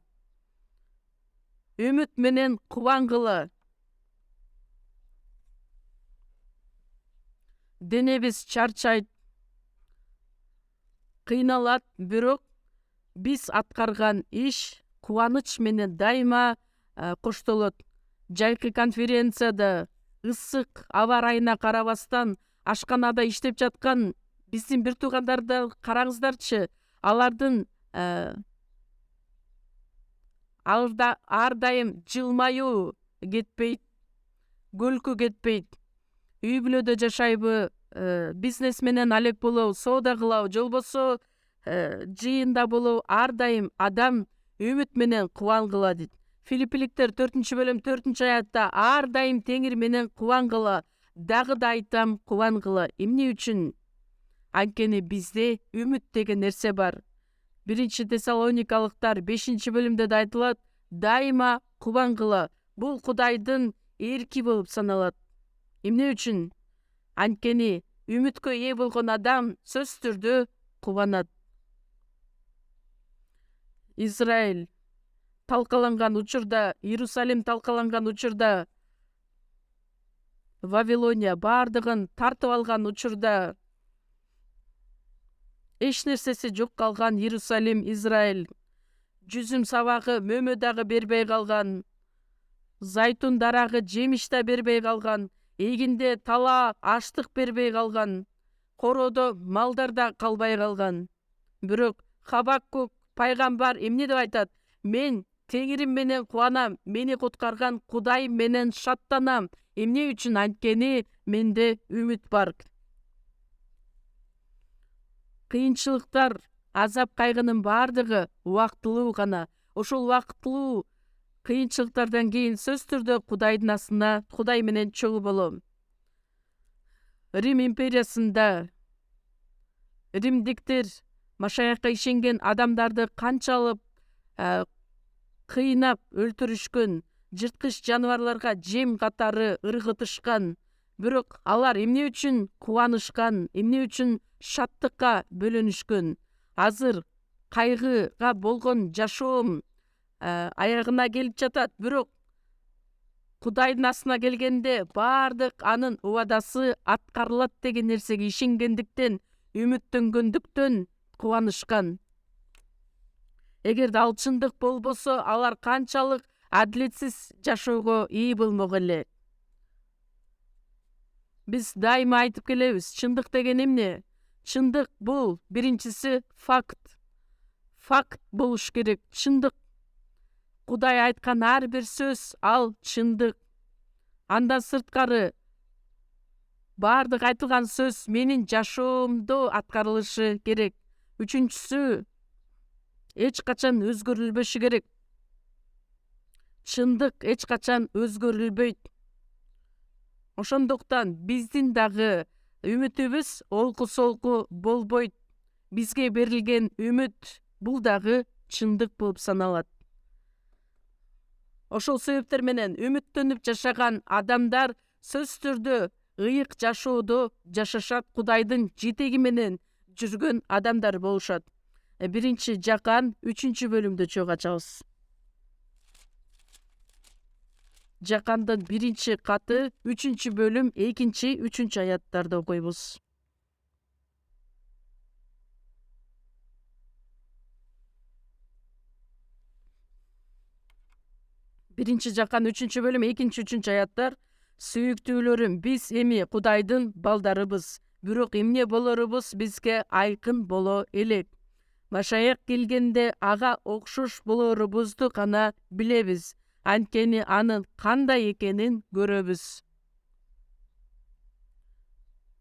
үмүт менен кубангыла. Денебиз чарчайт, кыйналат, бирок биз аткарган иш кубаныч менен дайыма коштолот. Жайкы конференцияда ысык аба ырайына карабастан ашканада иштеп жаткан биздин бир туугандарды караңыздарчы. Алардын ар дайым жылмаюу кетпейт, күлкү кетпейт. Үй бүлөдө жашайбы, бизнес менен алек болобу, соода кылабы, же болбосо жыйында болобу, ар дайым адам үмүт менен кубангыла дейт. Филиппиликтер 4-бөлүм 4-аятта: ар дайым Теңир менен кубангыла, дагы да айтам, кубангыла. Эмне үчүн? Анткени бизде үмүт деген нерсе бар. 1-Тессалоникалыктар 5-бөлүмдө да айтылат: дайыма кубангыла. Бул Кудайдын эрки болуп саналат. Эмне үчүн? Анткени үмүткө ээ болгон адам сөзсүз түрдө кубанат. Израиль талкаланган учурда, Иерусалим талкаланган учурда, Вавилония баардыгын тартып алган учурда, эч нерсеси жок калган Иерусалим, Израиль, жүзүм сабагы, мөмө дагы бербей калган, зайтун дарагы жемиш да бербей калган, эгинде талаа, аштык бербей калган, короодо малдар да калбай калган. Бирок Хабакук пайгамбар эмне деп айтат? Мен Теңирим менен кубанам, мени куткарган Кудайым менен шаттанам. Эмне үчүн? Анткени менде үмүт бар. Кыйынчылыктар, азап кайгынын баардыгы убактылуу гана. Ошол убактылуу кыйынчылыктардан кийин сөзсүз түрдө Кудайдын астына, Кудай менен чогуу болом. Рим империясында римдиктер Машаякка ишенген адамдарды канчалык кыйнап өлтүрүшкөн, жырткыч жаныбарларга жем катары ыргытышкан. Бирок алар эмне үчүн кубанышкан, эмне үчүн шаттыкка бөлөнүшкөн? Азыр кайгыга болгон жашоом аягына келип жатат. Бирок Кудайдын астына келгенде бардык анын убадасы аткарылат деген нерсеге ишенгендиктен, үмүттөнгөндүктөн кубанышкан. Эгерде ал чындык болбосо, алар канчалык адилетсиз жашоого ээ болмок эле. Биз дайыма айтып келебиз, чындык деген эмне? Чындык бул биринчиси факт. Факт болуш керек, чындык. Кудай айткан ар бир сөз ал чындык. Андан сырткары бардык айтылган сөз менин жашоомдо аткарылышы керек. Үчүнчүсү, эч качан өзгөрүлбөшү керек. Чындык эч качан өзгөрүлбөйт. Ошондуктан биздин дагы үмүтүбүз олку-солку болбойт. Бизге берилген үмүт бул дагы чындык болуп саналат. Ошол себептер менен үмүттөнүп жашаган адамдар сөзсүз түрдө ыйык жашоодо жашашат, Кудайдын жетеги менен жүргөн адамдар болушат. Биринчи Жакан 3-бөлүмдө чогуу ачабыз. Жакандын 1-каты 3-бөлүм 2-3 аяттарды окуйбуз. Биринчи Жакан 3-бөлүм 2-3 аяттар. Сүйүктүүлөрүм, биз эми Кудайдын балдарыбыз, бирок эмне болорубуз бизге айкын боло элек. Машаяк келгенде ага окшош болорубузду гана билебиз. Анткени анын кандай экенин көрөбүз.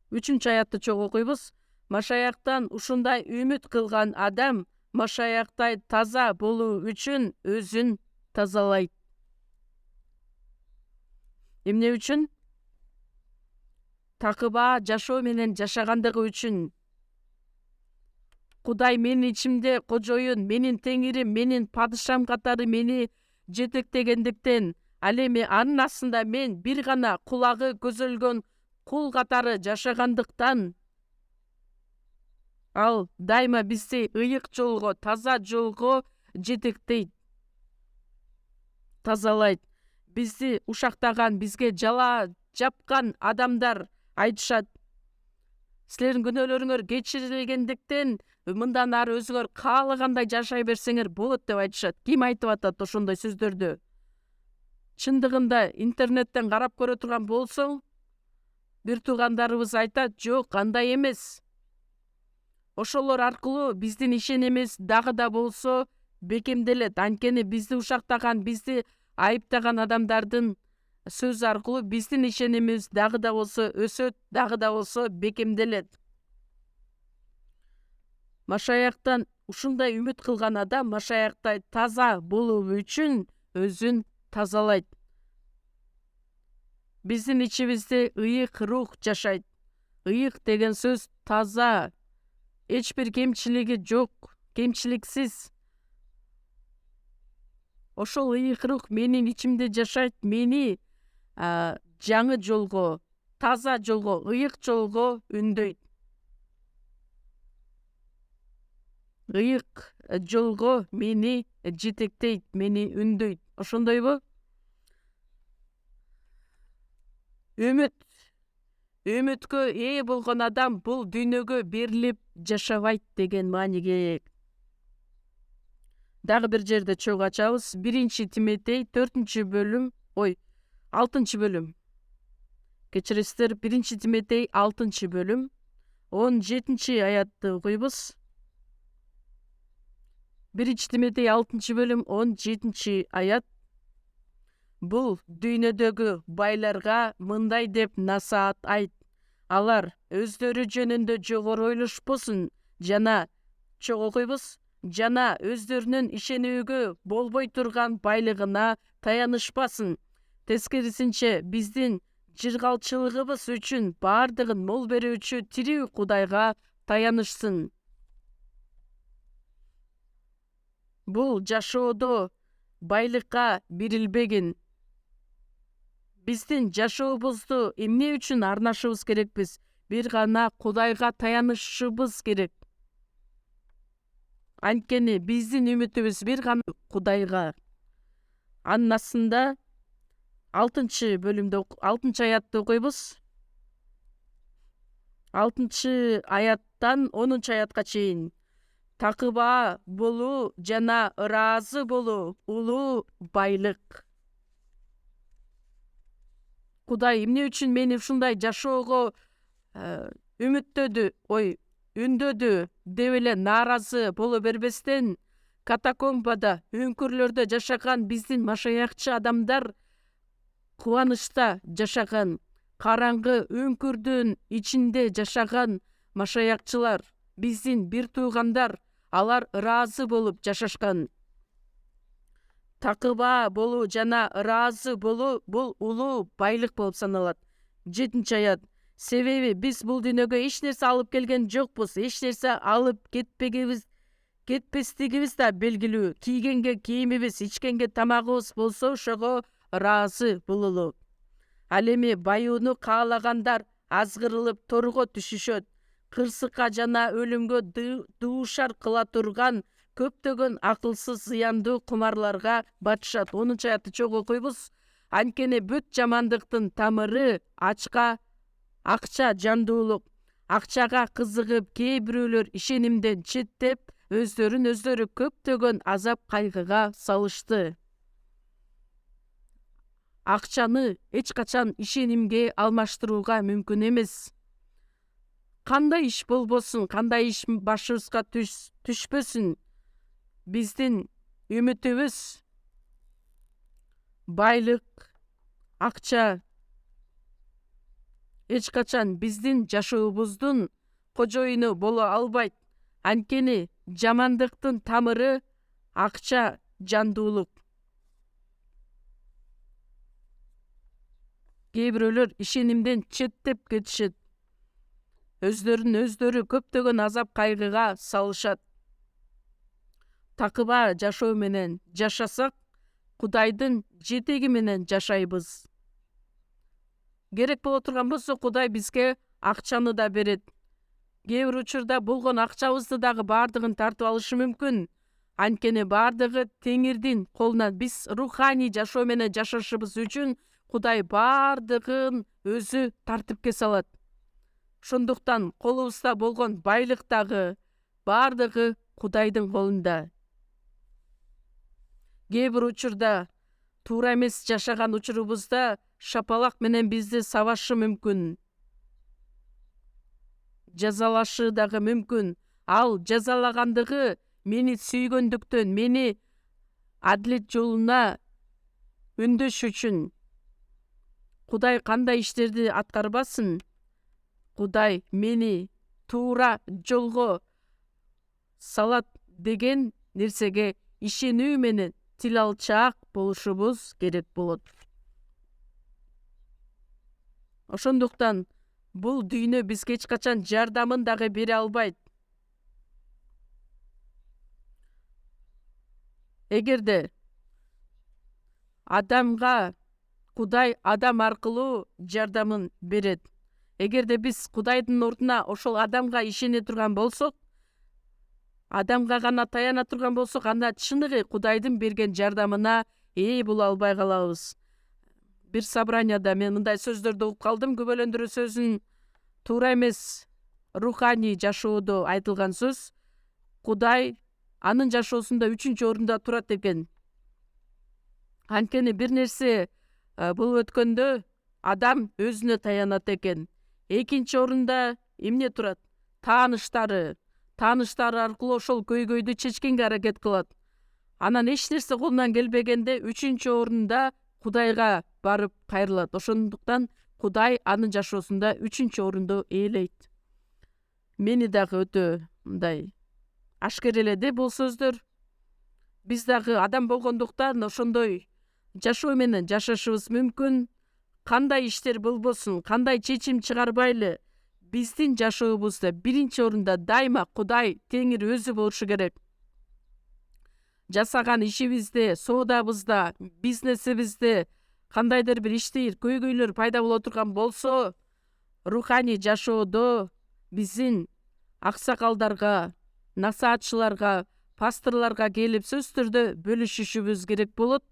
3-аятты чогуу окуйбуз. Машаяктан ушундай үмүт кылган адам Машаяктай таза болуу үчүн өзүн тазалайт. Эмне үчүн? Такыба жашоо менен жашагандыгы үчүн. Кудай менин ичимде кожоюн, менин теңирим, менин падышам катары мени жетектегендиктен, ал эми анын астында мен бир гана кулагы көзөлгөн кул катары жашагандыктан, ал дайыма бизди ыйык жолго, таза жолго жетектейт, тазалайт. Бизди ушактаган, бизге жала жапкан адамдар айтышат, силердин күнөөлөрүңөр кечирилгендиктен мындан ары өзүңөр каалагандай жашай берсеңер болот деп айтышат. Ким айтып атат ошондой сөздөрдү? Чындыгында интернеттен карап көрө турган болсоң, бир туугандарыбыз айтат, жок, андай эмес. Ошолор аркылуу биздин ишенимибиз дагы да болсо бекемделет. Анткени бизди ушактаган, бизди айыптаган адамдардын сөзү аркылуу биздин ишенимибиз дагы да болсо өсөт, дагы да болсо бекемделет. Машаяктан ушундай үмүт кылган адам Машаяктай таза болуу үчүн өзүн тазалайт. Биздин ичибизде ыйык рух жашайт. Ыйык деген сөз таза, эч бир кемчилиги жок, кемчиликсиз. Ошол ыйык рух менин ичимде жашайт, мени жаңы жолго, таза жолго, ыйык жолго үндөйт. Ыйык жолго мени жетектейт, мени үндөйт. Ошондойбу? Үмүткө ээ болгон адам бул дүйнөгө берилип жашабайт деген мааниге. Дагы бир жерде чогуу ачабыз. 1-Тимотей 4-бөлүм, 6-бөлүм. Кечиресиздер, 1-Тимотей 6-бөлүм 17-аятты окуйбуз. 1-Тимотей 6-бөлүм 17-аят. Бул дүйнөдөгү байларга мындай деп насаат айт. Алар өздөрү жөнүндө жогору ойлошпосун, жана чогуу окуйбуз. Жана өздөрүнүн ишенүүгө болбой турган байлыгына таянышпасын. Тескерисинче, биздин жыргалчылыгыбыз үчүн бардыгын мол берүүчү тирүү Кудайга таянышсын. Бул жашоодо байлыкка берилбегин. Биздин жашообузду эмне үчүн арнашыбыз керекпиз? Бир гана Кудайга таянышыбыз керек. Анткени биздин үмүтүбүз бир гана Кудайга. Анын астында 6 аятты окуйбуз. 6 аяттан 10 аятка чейин. Такыба болуу жана ыраазы болуу улуу байлык. Кудай эмне үчүн мени ушундай жашоого үндөдү деп эле нааразы боло бербестен, катакомбада, үңкүрлөрдө жашаган биздин машаякчы адамдар кубанычта жашаган, караңгы үңкүрдүн ичинде жашаган машаякчылар, биздин бир туугандар, алар ыраазы болуп жашашкан. Такыба болуу жана ыраазы болуу бул улуу байлык болуп саналат. 7 аят. Себеби биз бул дүйнөгө эч нерсе алып келген жокпуз, эч нерсе алып кетпестигибиз да белгилүү. Кийгенге кийимибиз, ичкенге тамагыбыз болсо ошого ыраазы бололу. Ал эми баюуну каалагандар азгырылып торго түшүшөт. Кырсыкка жана өлүмгө дуушар кыла турган көптөгөн акылсыз зыяндуу кумарларга батышат. 10 аятты чогуу окуйбуз. Анткени бүт жамандыктын тамыры акча жандуулук. Акчага кызыгып кээ бирөөлөр ишенимден четтеп, өздөрүн өздөрү көптөгөн азап кайгыга салышты. Акчаны эч качан ишенимге алмаштырууга мүмкүн эмес. Кандай иш болбосун, кандай иш башыбызга түшпөсүн, биздин үмүтүбүз байлык, акча эч качан биздин жашообуздун кожоюну боло албайт. Анткени жамандыктын тамыры акча жандуулук. Кээ бирөөлөр ишенимден четтеп кетишет. Өздөрүн өздөрү көптөгөн азап кайгыга салышат. Такыба жашоо менен жашасак, Кудайдын жетеги менен жашайбыз. Керек боло турган болсо Кудай бизге акчаны да берет. Кээ бир учурда болгон акчабызды дагы баардыгын тартып алышы мүмкүн. Анткени баардыгы Теңирдин колунан. Биз руханий жашоо менен жашашыбыз үчүн Кудай баардыгын өзү тартипке салат. Ошондуктан колубузда болгон байлык дагы баардыгы Кудайдын колунда. Кээ бир учурда туура эмес жашаган учурубузда шапалак менен бизди сабашы мүмкүн. Жазалашы дагы мүмкүн. Ал жазалагандыгы мени сүйгөндүктөн, мени адилет жолуна үндөш үчүн. Кудай кандай иштерди аткарбасын, Кудай мени туура жолго салат деген нерсеге ишенүү менен тил алчаак болушубуз керек болот. Ошондуктан бул дүйнө бизге эч качан жардамын дагы бере албайт. Эгерде адамга Кудай адам аркылуу жардамын берет. Эгерде биз Кудайдын ордуна ошол адамга ишене турган болсок, адамга гана таяна турган болсок, анда чыныгы Кудайдын берген жардамына ээ боло албай калабыз. Бир собранияда мен мындай сөздөрдү угуп калдым. Күбөлөндүрүү сөзүн туура эмес руханий жашоодо айтылган сөз. Кудай анын жашоосунда 3-орунда турат экен. Анткени бир нерсе болуп өткөндө адам өзүнө таянат экен. 2-орунда эмне турат? Тааныштары аркылуу ошол көйгөйдү чечкенге аракет кылат. Анан эч нерсе колунан келбегенде 3-орунда Кудайга барып кайрылат. Ошондуктан Кудай анын жашоосунда 3-орунду ээлейт. Мени дагы өтө мындай ашкереледи бул сөздөр. Биз дагы адам болгондуктан ошондой жашоо менен жашашыбыз мүмкүн. Кандай иштер болбосун, кандай чечим чыгарбайлы, биздин жашообузда 1-орунда дайыма Кудай Теңир өзү болушу керек. Жасаган ишибизде, соодабызда, бизнесибизде кандайдыр бир иштейр көйгөйлөр пайда боло турган болсо, руханий жашоодо биздин аксакалдарга, насаатчыларга пасторларга келип сөз түрдө бөлүшүшүбүз керек болот.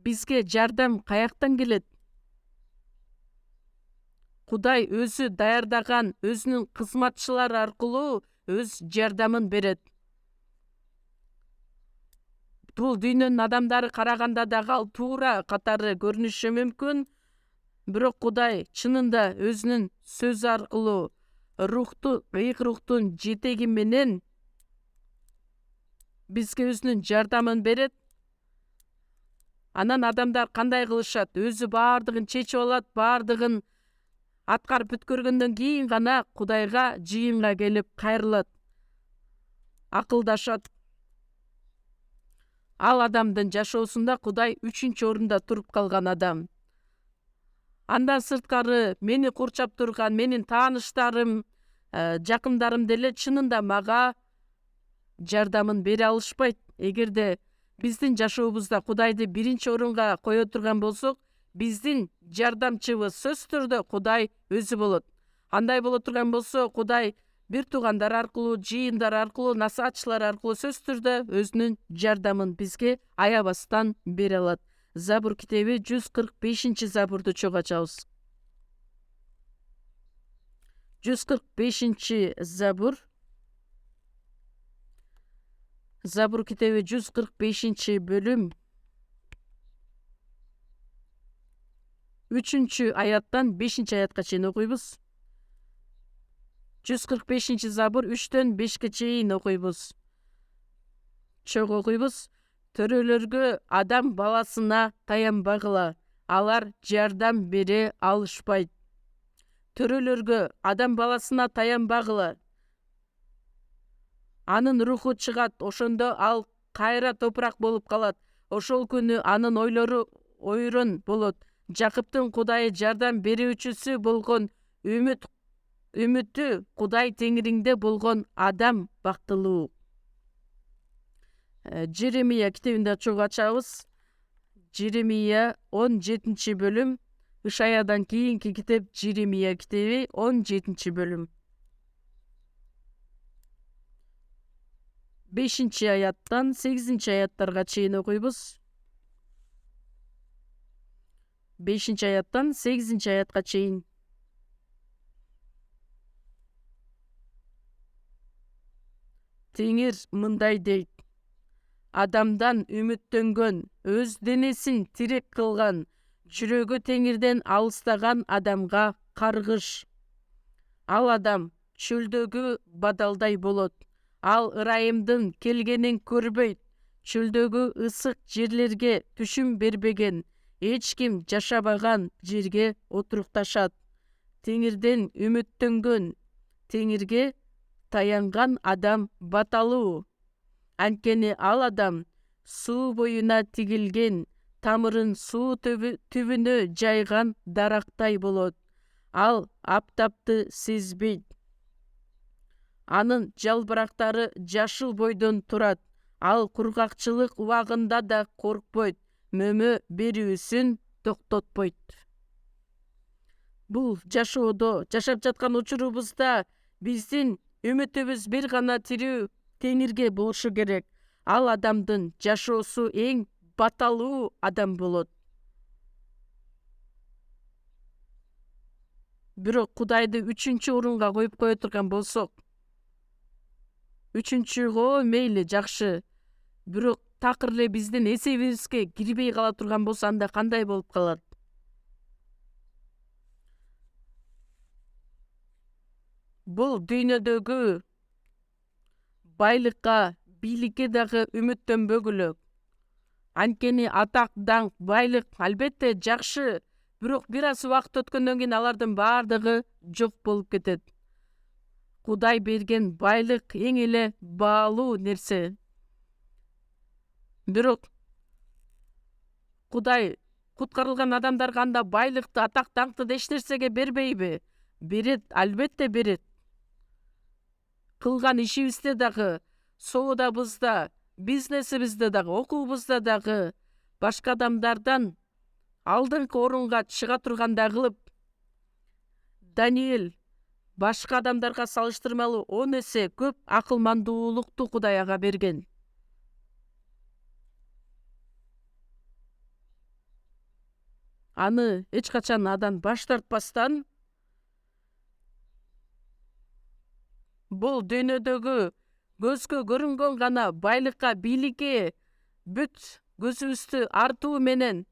Бизге жардам каяктан келет? Кудай өзү даярдаган өзүнүн кызматчылары аркылуу өз жардамын берет. Бул дүйнөнүн адамдары караганда дагы ал туура катары көрүнүшү мүмкүн. Бирок Кудай чынында өзүнүн сөзү аркылуу ыйык рухтун жетеги менен бизге өзүнүн жардамын берет. Анан адамдар кандай кылышат? Өзү баардыгын чечип алат, баардыгын аткарып бүткөргөндөн кийин гана Кудайга жыйынга келип кайрылат, акылдашат. Ал адамдын жашоосунда Кудай 3-чү орунда туруп калган адам. Андан сырткары мени курчап турган менин тааныштарым, жакындарым деле чынында мага жардамын бере алышпайт. Эгерде биздин жашообузда Кудайды 1-чи орунга кое турган болсок, биздин жардамчыбыз сөзсүз түрдө Кудай өзү болот. Андай боло турган болсо, Кудай бир туугандар аркылуу, жыйындар аркылуу, насаатчылар аркылуу сөзсүз түрдө өзүнүн жардамын бизге аябастан бере алат. Забур китеби 145-чи забурду чогуу ачабыз. 145-чи забур. Забур китеби 145-чи бөлүм 3-чү аяттан 5-чи аятка чейин окуйбуз. 145-чи забур 3-төн 5-ке чейин окуйбуз. Чогуу окуйбуз. Төрөлөргө адам баласына таянбагыла, алар жардам бере алышпайт. Төрөлөргө адам баласына таянбагыла. Анын руху чыгат, ошондо ал кайра топурак болуп калат. Ошол күнү анын ойлору ойрон болот. Жакыптын Кудайы жардам берүүчүсү болгон үмүтү Кудай теңириңде болгон адам бактылуу. Жеремия китебинде чогуу ачабыз. Жеремия 17-чи бөлүм. Ишаядан кийинки китеп Жеремия китеби 17-чи бөлүм. 5-чи аяттан 8-чи аяттарга чейин окуйбуз. 5-чи аяттан 8-чи аятка чейин. Теңир мындай дейт: адамдан үмүттөнгөн, өз денесин тирек кылган, жүрөгү теңирден алыстаган адамга каргыш. Ал адам чөлдөгү бадалдай болот. Ал ырайымдын келгенин көрбөйт. Чөлдөгү ысык жерлерге түшүм бербеген, эч ким жашабаган жерге отурукташат. Теңирден үмүттөнгөн, теңирге таянган адам баталуу. Анткени ал адам суу боюна тигилген, тамырын суу түбүнө жайган дарактай болот. Ал аптапты сезбейт. Анын жалбырактары жашыл бойдон турат. Ал кургакчылык убагында да коркпойт, мөмө берүүсүн токтотпойт. Бул жашоодо жашап жаткан учурубузда биздин үмүтүбүз бир гана тирүү теңирге болушу керек. Ал адамдын жашоосу эң баталуу адам болот. Бирок Кудайды 3-чү орунга коюп кое турган болсок, 3-чүгө мейли жакшы, бирок такыр эле биздин эсебибизге кирбей кала турган болсо, анда кандай болуп калат? Бул дүйнөдөгү байлыкка, бийликке дагы үмүттөнбөгүлө. Анткени атак, даңк, байлык албетте жакшы, бирок бир аз убакыт өткөндөн кийин алардын баардыгы жок болуп кетет. Кудай берген байлык эң эле баалуу нерсе. Бирок Кудай куткарылган адамдарга анда байлыкты, атак, даңкты эч нерсеге бербейби? Берет, албетте берет. Кылган ишибизде дагы, соодабызда, бизнесибизде дагы, окуубузда дагы башка адамдардан алдыңкы орунга чыга тургандай кылып, Даниэль башка адамдарга салыштырмалуу 10 эсе көп акылмандуулукту Кудай ага берген. Аны эч качан адан баш тартпастан, бул дүйнөдөгү көзгө көрүнгөн гана байлыкка, бийликке бүт көзүбүздү артуу менен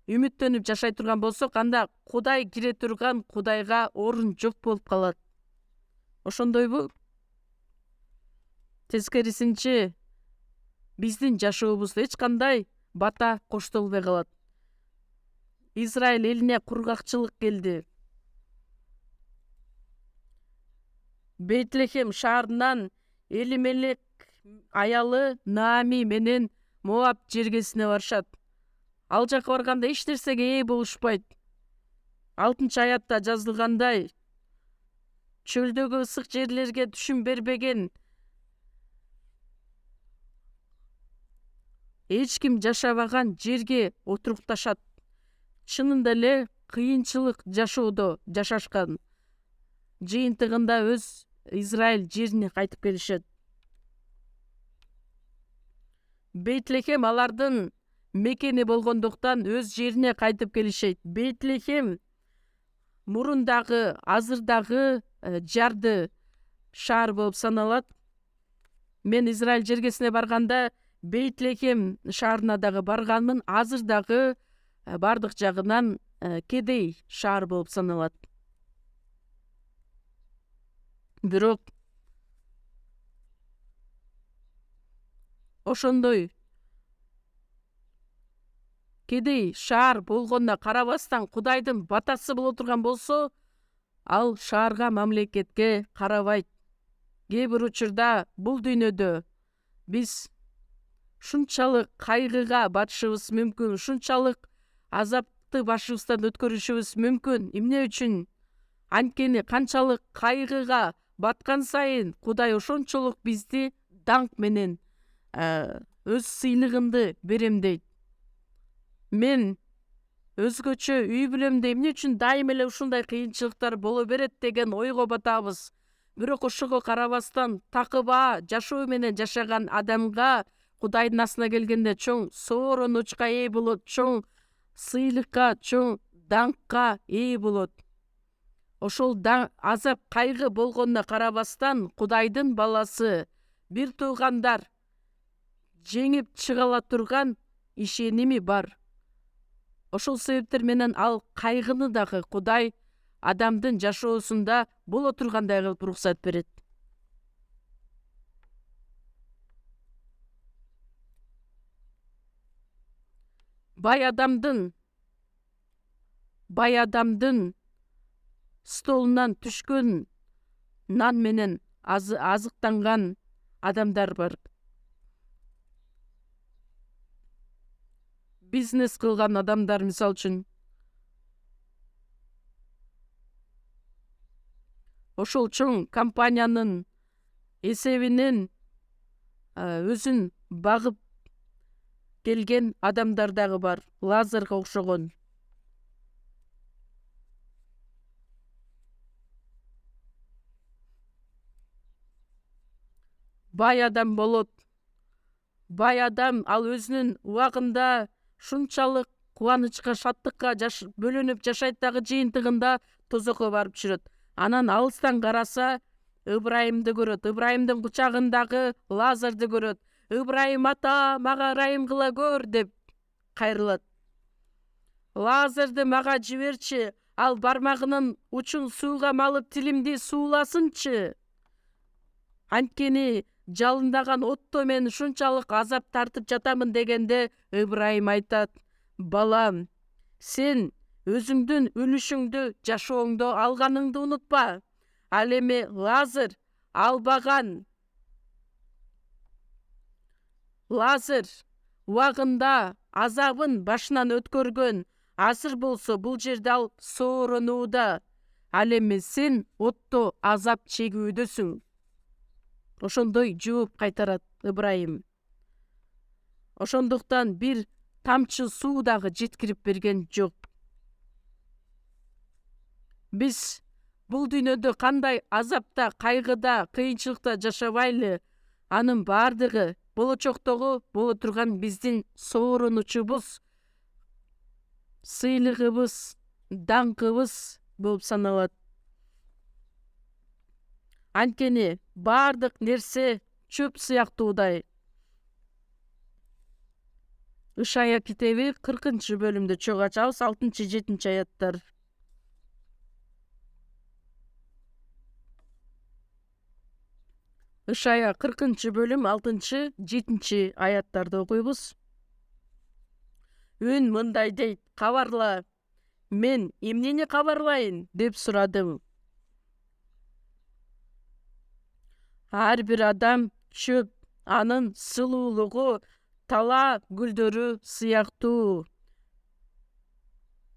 үмүттөнүп жашай турган болсок, анда Кудай кире турган Кудайга орун жок болуп калат. Ошондойбу? Тескерисинче, биздин жашообузда эч кандай бата коштолбой калат. Израиль элине кургакчылык келди. Бейтлехем шаарынан Элимелек аялы Наами менен Моаб жергесине барышат. Ал жака барганда эч нерсеге ээ болушпайт. 6-аятта жазылгандай, чөлдөгү ысык жерлерге түшүм бербеген, эч ким жашабаган жерге отурукташат. Чынында эле кыйынчылык жашоодо жашашкан. Жыйынтыгында өз Израиль жерине кайтып келишет. Бейтлехем алардын мекени болгондуктан өз жерине кайтып келишет. Бейтлехем мурундагы, азырдагы жарды шаар болуп саналат. Мен Израиль жергесине барганда Бейтлехем шаарына дагы барганмын. Азыр дагы бардык жагынан кедей шаар болуп саналат. Бирок ошондой кедей шаар болгонуна карабастан Кудайдын батасы боло турган болсо, ал шаарга, мамлекетке карабайт. Кээ бир учурда бул дүйнөдө биз шунчалык кайгыга батышыбыз мүмкүн, шунчалык азапты башыбыздан өткөрүшүбүз мүмкүн. Эмне үчүн? Анткени канчалык кайгыга баткан сайын Кудай ошончолук бизди даңк менен өз сыйлыгынды берем дейт. Мен өзгөчө үй бүлөмдө эмне үчүн дайым эле ушундай кыйынчылыктар боло берет деген ойго батабыз. Бирок ошого карабастан такыба жашоо менен жашаган адамга Кудайдын асына келгенде чоң сооронучка ээ болот, чоң сыйлыкка, чоң даңкка ээ болот. Ошол азап кайгы болгонуна карабастан Кудайдын баласы, бир туугандар жеңип чыга ала турган ишеними бар. Ошол себептер менен ал кайгыны дагы Кудай адамдын жашоосунда боло тургандай кылып уруксат берет. Бай адамдын столунан түшкөн нан менен азыктанган адамдар бар. Бизнес кылган адамдар, мисал үчүн, ошол чоң компаниянын эсебинен өзүн багып келген адамдар дагы бар, Лазарга окшогон. Бай адам болот. Бай адам ал өзүнүн убагында шунчалык кубанычка, шаттыкка бөлөнүп жашайт дагы жыйынтыгында тозокко барып түшүрөт. Анан алыстан караса Ыбрайымды көрөт, Ыбрайымдын кучагындагы Лазарды көрөт. Ыбрайым ата, мага ырайым кыла көр деп кайрылат. Лазарды мага жиберчи, ал бармагынын учун сууга малып тилимди сууласынчы. Анткени жалындаган отто мен ушунчалык азап тартып жатамын дегенде Ыбрайым айтат: балам, сен өзүңдүн үлүшүңдү, жашооңдо алганыңды унутпа. Ал эми Лазар албаган. Лазар убагында азабын башынан өткөргөн. Азыр болсо бул жерде ал сооронууда. Ал эми сен отто азап чегүүдөсүң. Ошондой жооп кайтарат Ыбрайым. Ошондуктан бир тамчы суу дагы жеткирип берген жок. Биз бул дүйнөдө кандай азапта, кайгыда, кыйынчылыкта жашабайлы, анын баардыгы болочоктогу боло турган биздин соорунучубуз, сыйлыгыбыз, даңкыбыз болуп саналат. Анткени баардык нерсе чөп сыяктуудай. Ышая китеби 40-бөлүмдө чогуу ачабыз, 6-7 аяттар. Ышая 40-бөлүм 6-7 аяттарды окуйбуз. Үн мындай дейт: кабарла. Мен эмнени кабарлайын деп сурадым. Ар бир адам чөп, анын сулуулугу тала гүлдөрү сыяктуу.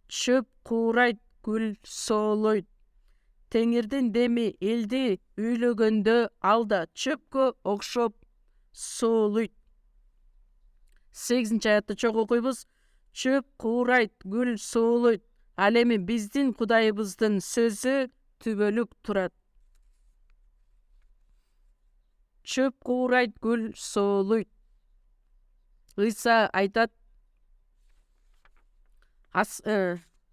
Чөп куурайт, гүл соолойт. Теңирдин деми элди үйлөгөндө ал да чөпкө окшоп соолуйт. 8-аятты чогуу окуйбуз. Чөп куурайт, гүл соолойт. Ал эми биздин Кудайыбыздын сөзү түбөлүк турат. Чөп куурайт, гүл соолойт. Ыйса айтат: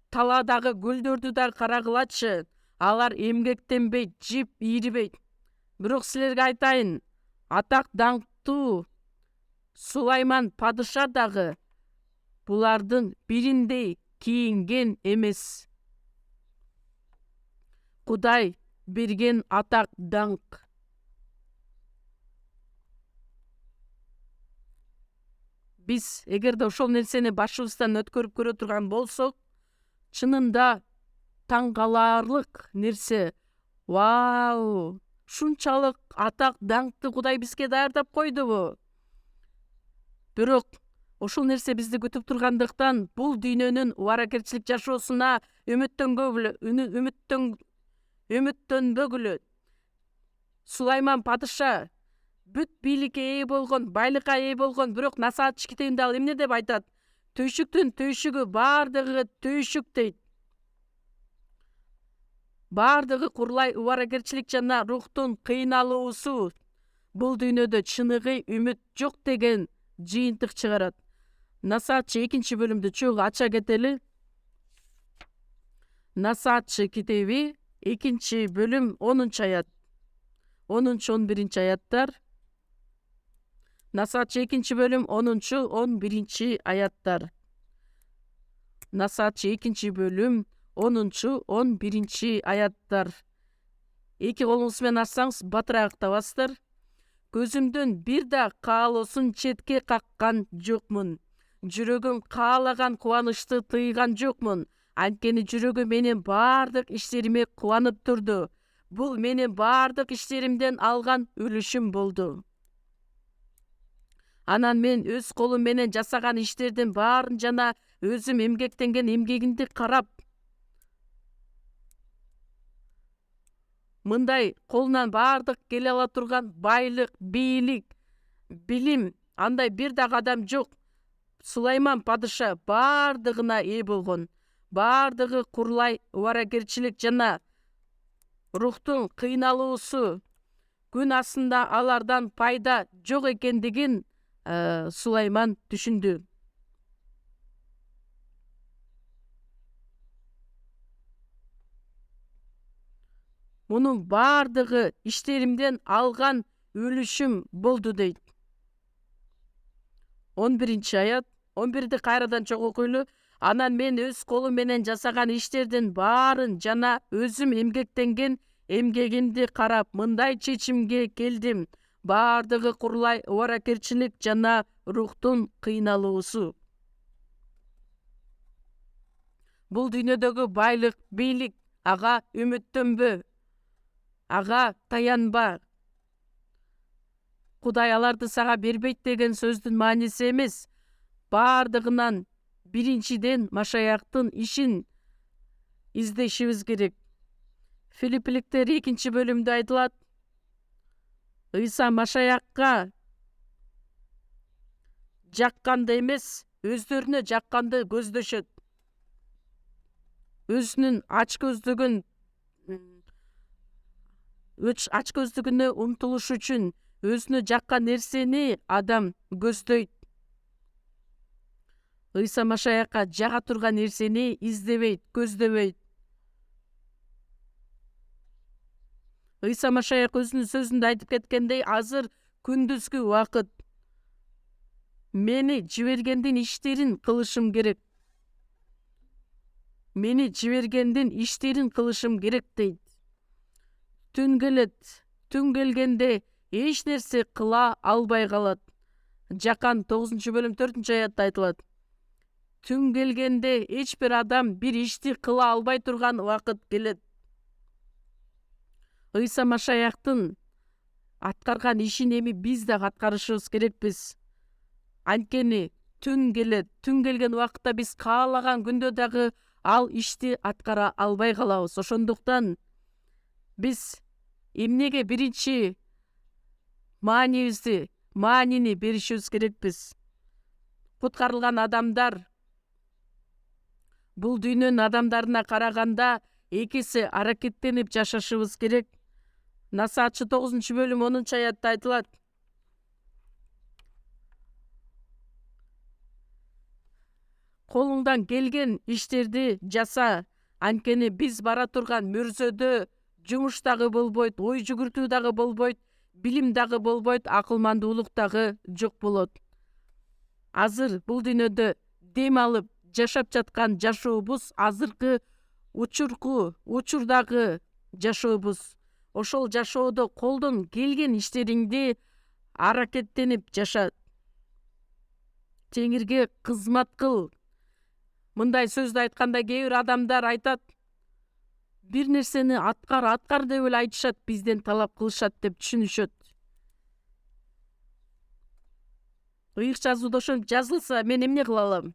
таладагы гүлдөрдү да карагылачы. Алар эмгектенбейт, жип ийрибейт. Бирок силерге айтайын, атак даңктуу Сулайман падыша дагы булардын бириндей кийинген эмес. Кудай берген атак даңк. Биз эгерде ошол нерсени башыбыздан өткөрүп көрө турган болсок, чынында таң каларлык нерсе. Вау! Шунчалык атак даңкты Кудай бизге даярдап койдубу? Бирок ошол нерсе бизди күтүп тургандыктан бул дүйнөнүн убаракерчилик жашоосуна үмүттөнбөгүлө. Сулайман падыша бүт бийликке ээ болгон, байлыкка ээ болгон, бирок Насаат китебинде ал эмне деп айтат? Түйшүктүн түйшүгү, баардыгы түйшүк дейт. Баардыгы курлай убаракерчилик жана рухтун кыйналуусу. Бул дүйнөдө чыныгы үмүт жок деген жыйынтык чыгарат. Насаатчы 2-бөлүмдү чогуу ача кетели. Насаатчы китеби 2-бөлүм 10-аят. 10-11 аяттар. Насаатчы 2-бөлүм 10-11 аяттар. Насаатчы 2-бөлүм 10-11 аяттар. Эки колуңуз менен ачсаңыз батыраак табасыздар. Көзүмдүн бир да каалоосун четке каккан жокмун. Жүрөгүм каалаган кубанычты тыйган жокмун. Анткени жүрөгүм менин баардык иштериме кубанып турду. Бул менин баардык иштеримден алган үлүшүм болду. Анан мен өз колум менен жасаган иштердин баарын жана өзүм эмгектенген эмгегимди карап, мындай колунан баардык келе ала турган байлык, бийлик, билим, андай бир дагы адам жок. Сулайман падыша баардыгына ээ болгон. Баардыгы курлай убаракерчилик жана рухтун кыйналуусу. Күн астында алардан пайда жок экендигин Сулайман түшүндү. Мунун баардыгы иштеримден алган үлүшүм болду дейт. 11-аят. 11-ди кайрадан чогуу окуйлу. Анан мен өз колум менен жасаган иштердин баарын жана өзүм эмгектенген эмгегимди карап мындай чечимге келдим. Баардыгы курлай убаракерчилик жана рухтун кыйналуусу. Бул дүйнөдөгү байлык, бийлик, ага үмүттөнбө. Ага таянба. Кудай аларды сага бербейт деген сөздүн мааниси эмес. Баардыгынан биринчиден Машаяктын ишин издешибиз керек. Филиппиликтер 2-бөлүмдө айтылат. Ыйса Машаякка жакканды эмес, өздөрүнө жакканды көздөшөт. Өзүнүн ач көздөгөн ачкөздүгүнө умтулуш үчүн өзүнө жаккан нерсени адам көздөйт. Ыйса Машаякка жага турган нерсени издебейт, көздөбөйт. Ыйса Машаяк өзүнүн сөзүндө айтып кеткендей, азыр күндүзгү убакыт. Мени жибергендин иштерин кылышым керек. Мени жибергендин иштерин кылышым керек дейт. Түн келет. Түн келгенде эч нерсе кыла албай калат. Жакан 9-бөлүм 4-аятта айтылат. Түн келгенде эч бир адам бир ишти кыла албай турган убакыт келет. Ыйса Машаяктын аткарган ишин эми биз дагы аткарышыбыз керекпиз. Анткени түн келет. Түн келген убакытта биз каалаган күндө дагы ал ишти аткара албай калабыз. Ошондуктан биз эмнеге биринчи маанини беришибиз керекпиз. Куткарылган адамдар бул дүйнөнүн адамдарына караганда экиси аракеттенип жашашыбыз керек. Насаатчы 9-бөлүм 10-аятта айтылат. Колуңдан келген иштерди жаса, анткени биз бара турган мөрзөдө жумуш дагы болбойт, ой жүгүртүү дагы болбойт, билим дагы болбойт, акылмандуулук дагы жок болот. Азыр бул дүйнөдө дем алып жашап жаткан жашообуз азыркы учурдагы жашообуз. Ошол жашоодо колдон келген иштериңди аракеттенип жаша. Теңирге кызмат кыл. Мындай сөздү айтканда кээ бир адамдар айтат, бир нерсени аткар деп эле айтышат, бизден талап кылышат деп түшүнүшөт. Ыйык жазууда ошентип жазылса, мен эмне кыла алам?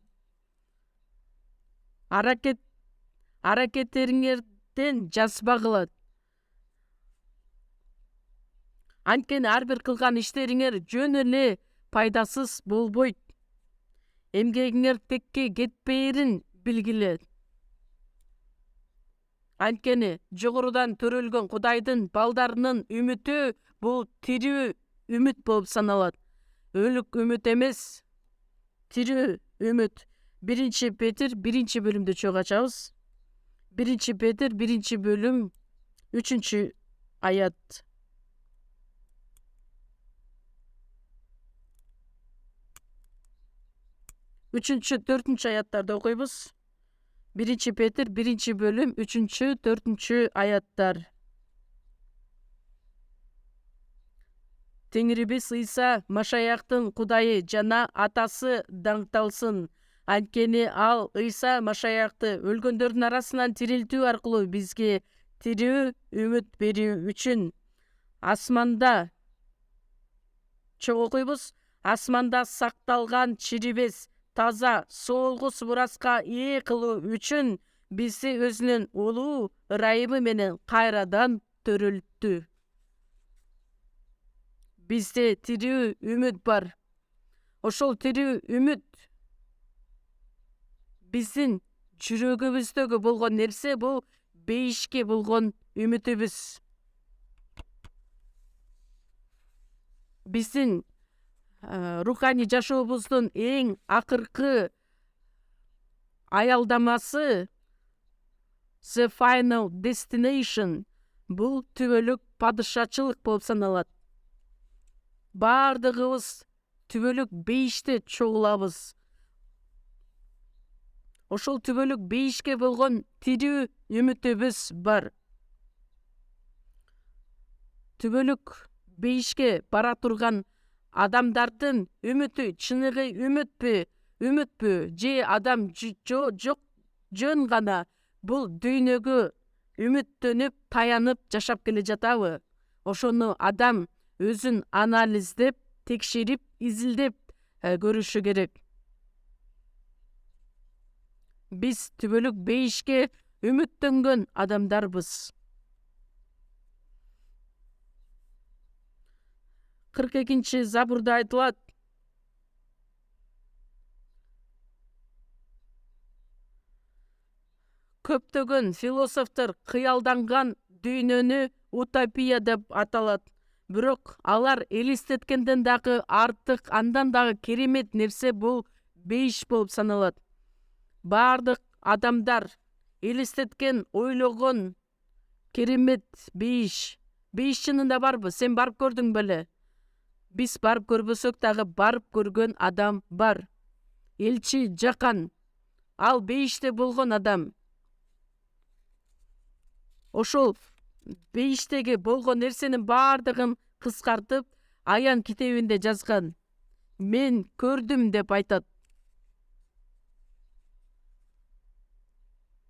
Аракеттериңерден жазбагыла. Анткени ар бир кылган иштериңер жөн эле пайдасыз болбойт. Эмгегиңер текке кетпээрин билгиле. Анткени жогорудан төрөлгөн Кудайдын балдарынын үмүтү бул тирүү үмүт болуп саналат. Өлүк үмүт эмес, тирүү үмүт. 1-Петр 1-бөлүмдү чогуу ачабыз. 1-Петр 1-бөлүм 3-аят. 3-4-аяттарды окуйбуз. 1-Петр 1-бөлүм 3-4-аяттар. Теңирибиз Ыйса Машаяктын Кудайы жана Атасы даңкталсын. Анткени ал Ыйса Машаякты өлгөндөрдүн арасынан тирилтүү аркылуу бизге тирүү үмүт берүү үчүн асманда чогуу окуйбуз. Асманда сакталган чирибес, таза, соолгус мураска ээ кылуу үчүн бизди өзүнүн улуу ырайымы менен кайрадан төрөлттү. Бизде тирүү үмүт бар. Ошол тирүү үмүт биздин жүрөгүбүздөгү болгон нерсе бул бейишке болгон үмүтүбүз. Биздин руханий жашообуздун эң акыркы аялдамасы, the final destination, бул түбөлүк падышачылык болуп саналат. Бардыгыбыз түбөлүк бейиште чогулабыз. Ошол түбөлүк бейишке болгон тирүү үмүтүбүз бар. Түбөлүк бейишке бара турган адамдардын үмүтү чыныгы үмүтпү, же адам жок жөн гана бул дүйнөгө үмүттөнүп, таянып жашап келе жатабы? Ошону адам өзүн анализдеп, текшерип, изилдеп көрүшү керек. Биз түбөлүк бейишке үмүттөнгөн адамдарбыз. 42-забурда айтылат. Көптөгөн философтор кыялданган дүйнөнү утопия деп аталат. Бирок алар элестеткенден дагы артык, андан дагы керемет нерсе бул бейиш болуп саналат. Бардык адамдар элестеткен, ойлогон керемет бейиш. Бейиш чынында барбы? Сен барып көрдүң беле? Биз барып көрбөсөк дагы барып көргөн адам бар. Элчи Жакан. Ал бейиште болгон адам. Ошол бейиштеги болгон нерсенин бардыгын кыскартып, Аян китебинде жазган. Мен көрдүм деп айтат.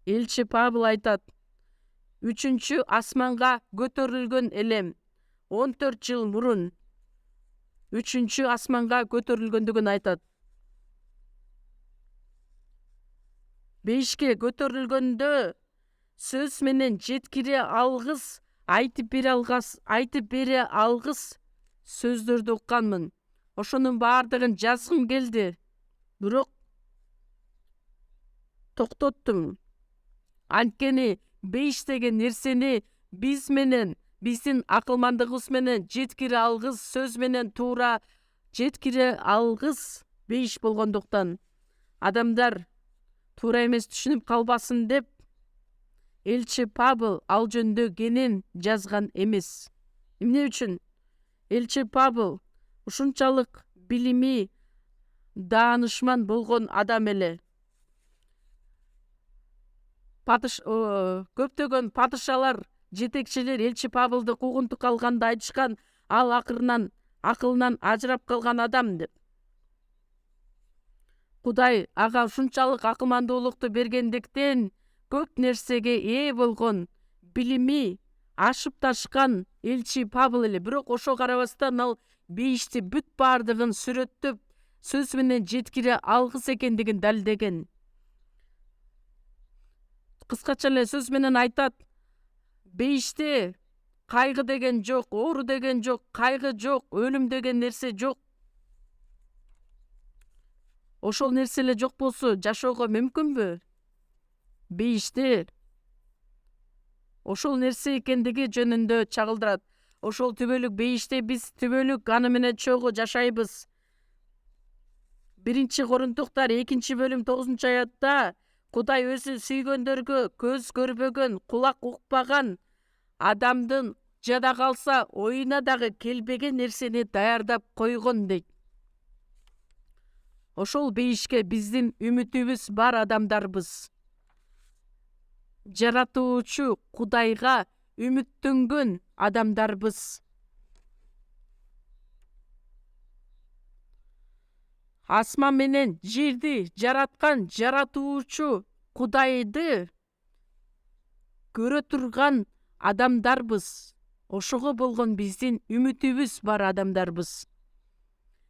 Элчи Павыл айтат: Үчүнчү асманга көтөрүлгөн элем. 14 жыл мурун үчүнчү асманга көтөрүлгөндүгүн айтат. Бейишке көтөрүлгөндө сөз менен жеткире алгыс, айтып бере алгыс сөздөрдү укканмын. Ошонун бардыгын жазгым келди. Бирок токтоттум. Анткени бейиш деген нерсени биз менен, биздин акылмандыгыбыз менен жеткире алгыс, сөз менен туура жеткире алгыс бейиш болгондуктан адамдар туура эмес түшүнүп калбасын деп элчи Павыл ал жөнүндө кенен жазган эмес. Эмне үчүн? Элчи Павыл ушунчалык билими, даанышман болгон адам эле. Көптөгөн падышалар, жетекчилер элчи Павылды куугунтукка алганда айтышкан, ал акылынан ажырап калган адам деп. Кудай ага ушунчалык акылмандуулукту бергендиктен көп нерсеге ээ болгон, билими ашып ташкан элчи Павыл эле. Бирок ошого карабастан ал бейишти бүт бардыгын сүрөттөп, сөз менен жеткире алгыс экендигин далилдеген. Кыскача эле сөз менен айтат: бейиште кайгы деген жок, оору деген жок, кайгы жок, өлүм деген нерсе жок. Ошол нерсе эле жок болсо жашоого мүмкүнбү? Бейиште ошол нерсе экендиги жөнүндө чагылдырат. Ошол түбөлүк бейиште биз түбөлүк аны менен чогуу жашайбыз. 1 Корунтуктар 2 бөлүм 9 аятта Кудай өзү сүйгөндөргө көз көрбөгөн, кулак укпаган, адамдын жада калса оюна дагы келбеген нерсени даярдап койгон дейт. Ошол бейишке биздин үмүтүбүз бар адамдарбыз. Жаратуучу Кудайга үмүттөнгөн адамдарбыз. Асман менен жерди жараткан жаратуучу Кудайды көрө турган адамдарбыз. Ошого болгон биздин үмүтүбүз бар адамдарбыз.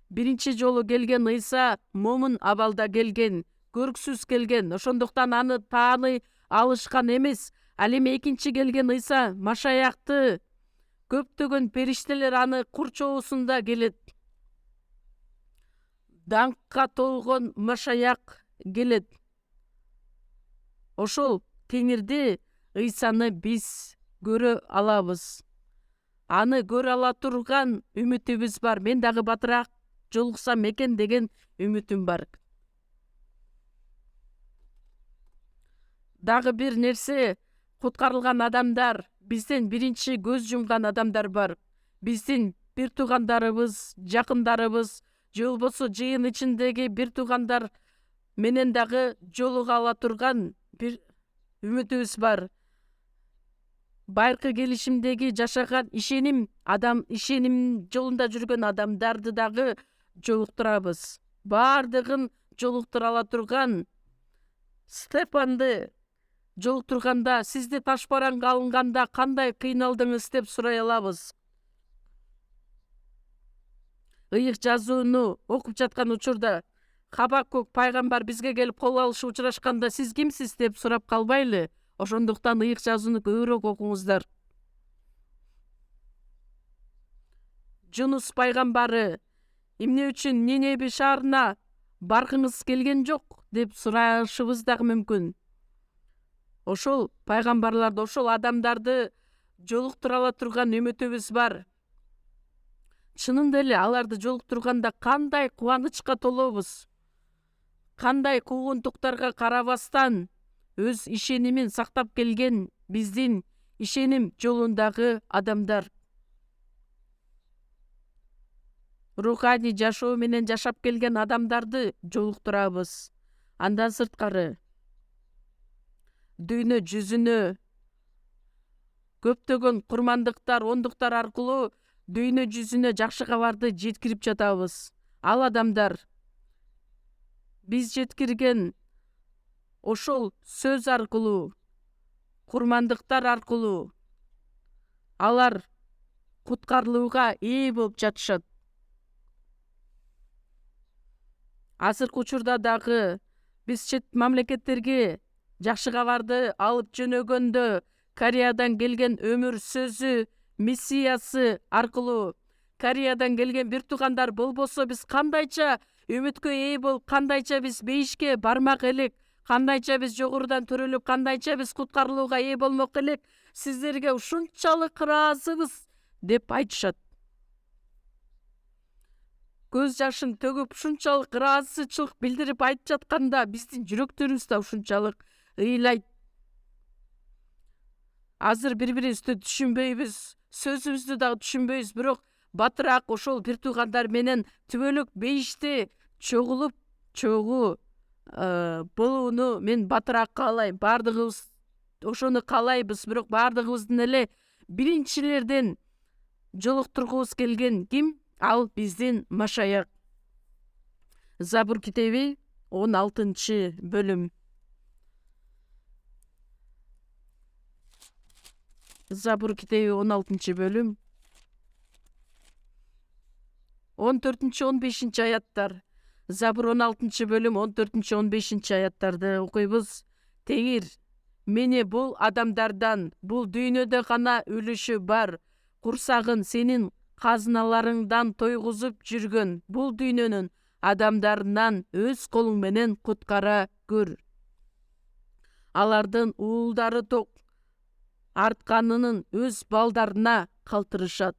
Биринчи жолу келген Ыйса момун абалда келген, көрксүз келген. Ошондуктан аны тааный алышкан эмес. Ал эми экинчи келген Ыйса Машаякты көптөгөн периштелер аны курчоосунда келет. Даңкка толгон Машаяк келет. Ошол теңирде Ыйсаны биз көрө алабыз. Аны көрө ала турган үмүтүбүз бар. Мен дагы батыраак жолуксам экен деген үмүтүм бар. Дагы бир нерсе, куткарылган адамдар, бизден биринчи көз жумган адамдар бар. Биздин бир туугандарыбыз, жакындарыбыз, же болбосо жыйын ичиндеги бир туугандар менен дагы жолуга ала турган бир үмүтүбүз бар. Байыркы келишимдеги жашаган ишеним жолунда жүргөн адамдарды дагы жолуктурабыз. Бардыгын жолуктура ала турган Стефанды жолуктурганда, сизди ташбаранга алынганда кандай кыйналдыңыз деп сурай алабыз. Ыйык жазууну окуп жаткан учурда Хабакук пайгамбар бизге келип кол алышып учурашканда сиз кимсиз деп сурап калбайлы. Ошондуктан ыйык жазууну көбүрөөк окуңуздар. Жунус пайгамбары эмне үчүн Нинеби шаарына баргыңыз келген жок деп сурашыбыз дагы мүмкүн. Ошол пайгамбарларды, ошол адамдарды жолуктура ала турган үмүтүбүз бар. Чынында эле аларды жолуктурганда кандай кубанычка толобуз. Кандай куугунтуктарга карабастан өз ишенимин сактап келген биздин ишеним жолундагы адамдар. Руханий жашоо менен жашап келген адамдарды жолуктурабыз. Андан сырткары дүйнө жүзүнө көптөгөн курмандыктар, ондуктар аркылуу дүйнө жүзүнө жакшы кабарды жеткирип жатабыз. Ал адамдар биз жеткирген ошол сөз аркылуу, курмандыктар аркылуу алар куткарылууга ээ болуп жатышат. Азыркы учурда дагы биз чет мамлекеттерге жакшы кабарды алып жөнөгөндө Кореядан келген өмүр сөзү миссиясы аркылуу Кореядан келген бир туугандар болбосо биз кандайча үмүткө ээ болуп, кандайча биз бейишке бармак элек, кандайча биз жогорудан төрөлүп, кандайча биз куткарылууга ээ болмок элек, сиздерге ушунчалык ыраазыбыз деп айтышат. Көз жашын төгүп ушунчалык ыраазычылык билдирип айтып жатканда биздин жүрөктөрүбүз да ушунчалык ыйлайт. Азыр бири-бирибизди түшүнбөйбүз, сөзүбүздү дагы түшүнбөйбүз, бирок батыраак ошол бир туугандар менен түбөлүк бейиште чогуу болууну мен батыраак каалайм. Бардыгыбыз ошону каалайбыз, бирок бардыгыбыздын эле биринчилерден жолуктургубуз келген ким? Ал биздин Машаяк. Забур китеби 16-бөлүм. Забур китеби 16-бөлүм. 14-15 аяттар. Забур 16-бөлүм 14-15 аяттарды окуйбуз. Теңир мени бул адамдардан, бул дүйнөдө гана үлүшү бар, курсагын сенин казыналарыңдан тойгузуп жүргөн бул дүйнөнүн адамдарынан өз колуң менен куткара көр. Алардын уулдары ток артканынын өз балдарына калтырышат.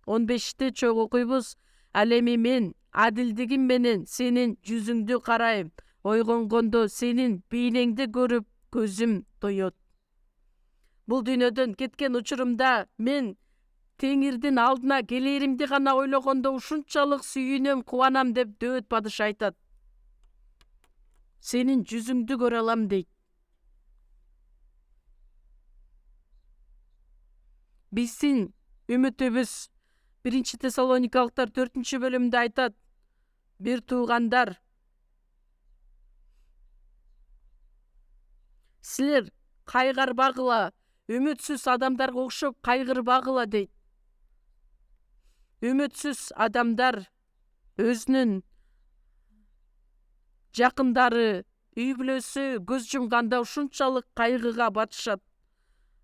15-те чогуу окуйбуз. Ал эми мен адилдигим менен сенин жүзүңдү карайм. Ойгонгондо сенин бейнеңди көрүп көзүм тоет. Бул дүйнөдөн кеткен учурумда мен Теңирдин алдына келеримди гана ойлогондо ушунчалык сүйүнөм, кубанам деп Дөөт падыша айтат. Сенин жүзүңдү көрө алам дейт. Биздин үмүтүбүз 1 Тессалоникалыктар 4-бөлүмдө айтат. Бир туугандар, силер кайгарбагыла, үмүтсүз адамдарга окшоп кайгырбагыла дейт. Үмүтсүз адамдар өзүнүн жакындары, үй бүлөсү көз жумганда ушунчалык кайгыга батышат.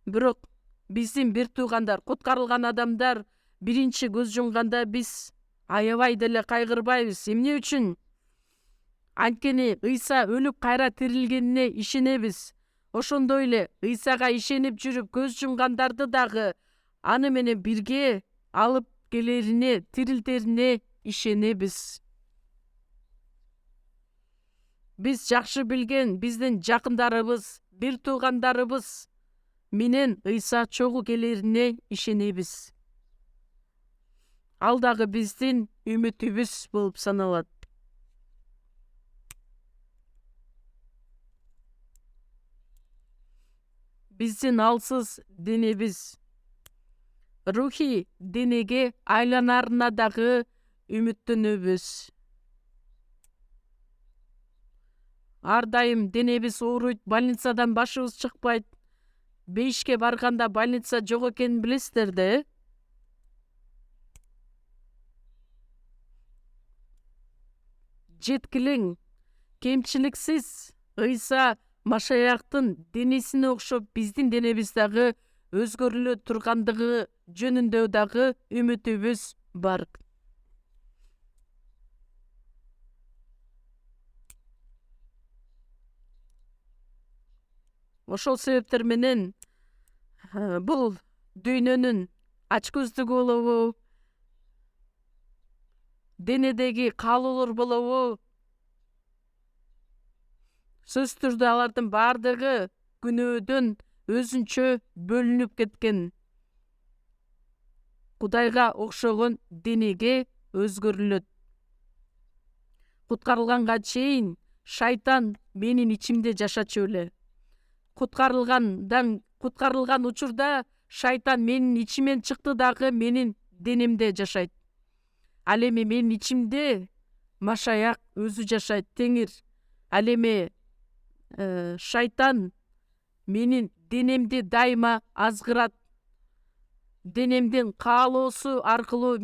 Бирок биздин бир туугандар, куткарылган адамдар биринчи көз жумганда биз аябай деле кайгырбайбыз. Эмне үчүн? Анткени Ыйса өлүп кайра тирилгенине ишенебиз. Ошондой эле Ыйсага ишенип жүрүп көз жумгандарды дагы аны менен бирге алып келерине, тирилтерине ишенебиз. Биз жакшы билген биздин жакындарыбыз, бир туугандарыбыз менен Ыйса чогуу келерине ишенебиз. Ал дагы биздин үмүтүбүз болуп саналат. Биздин алсыз денебиз рухий денеге айланарына дагы үмүттөнөбүз. Ар дайым денебиз ооруйт, больницадан башыбыз чыкпайт. Бейишке барганда больница жок экенин билесиздер да, жеткилең, кемчиликсиз Ыйса Машаяктын денесине окшоп биздин денебиз дагы өзгөрүлө тургандыгы жөнүндө дагы үмүтүбүз бар. Ошол себептер менен бул дүйнөнүн ачкөздүгү болобу, денедеги каалоолор болобу, сөзсүз түрдө алардын баардыгы күнөөдөн өзүнчө бөлүнүп кеткен Кудайга окшогон денеге өзгөрүлөт. Куткарылганга чейин шайтан менин ичимде жашачу эле. Куткарылган учурда шайтан менин ичимен чыкты дагы менин денемде жашайт. Ал эми менин ичимде Машаяк өзү жашайт, Теңир. Ал эми шайтан менин денемди дайыма азгырат. Денемдин каалоосу аркылуу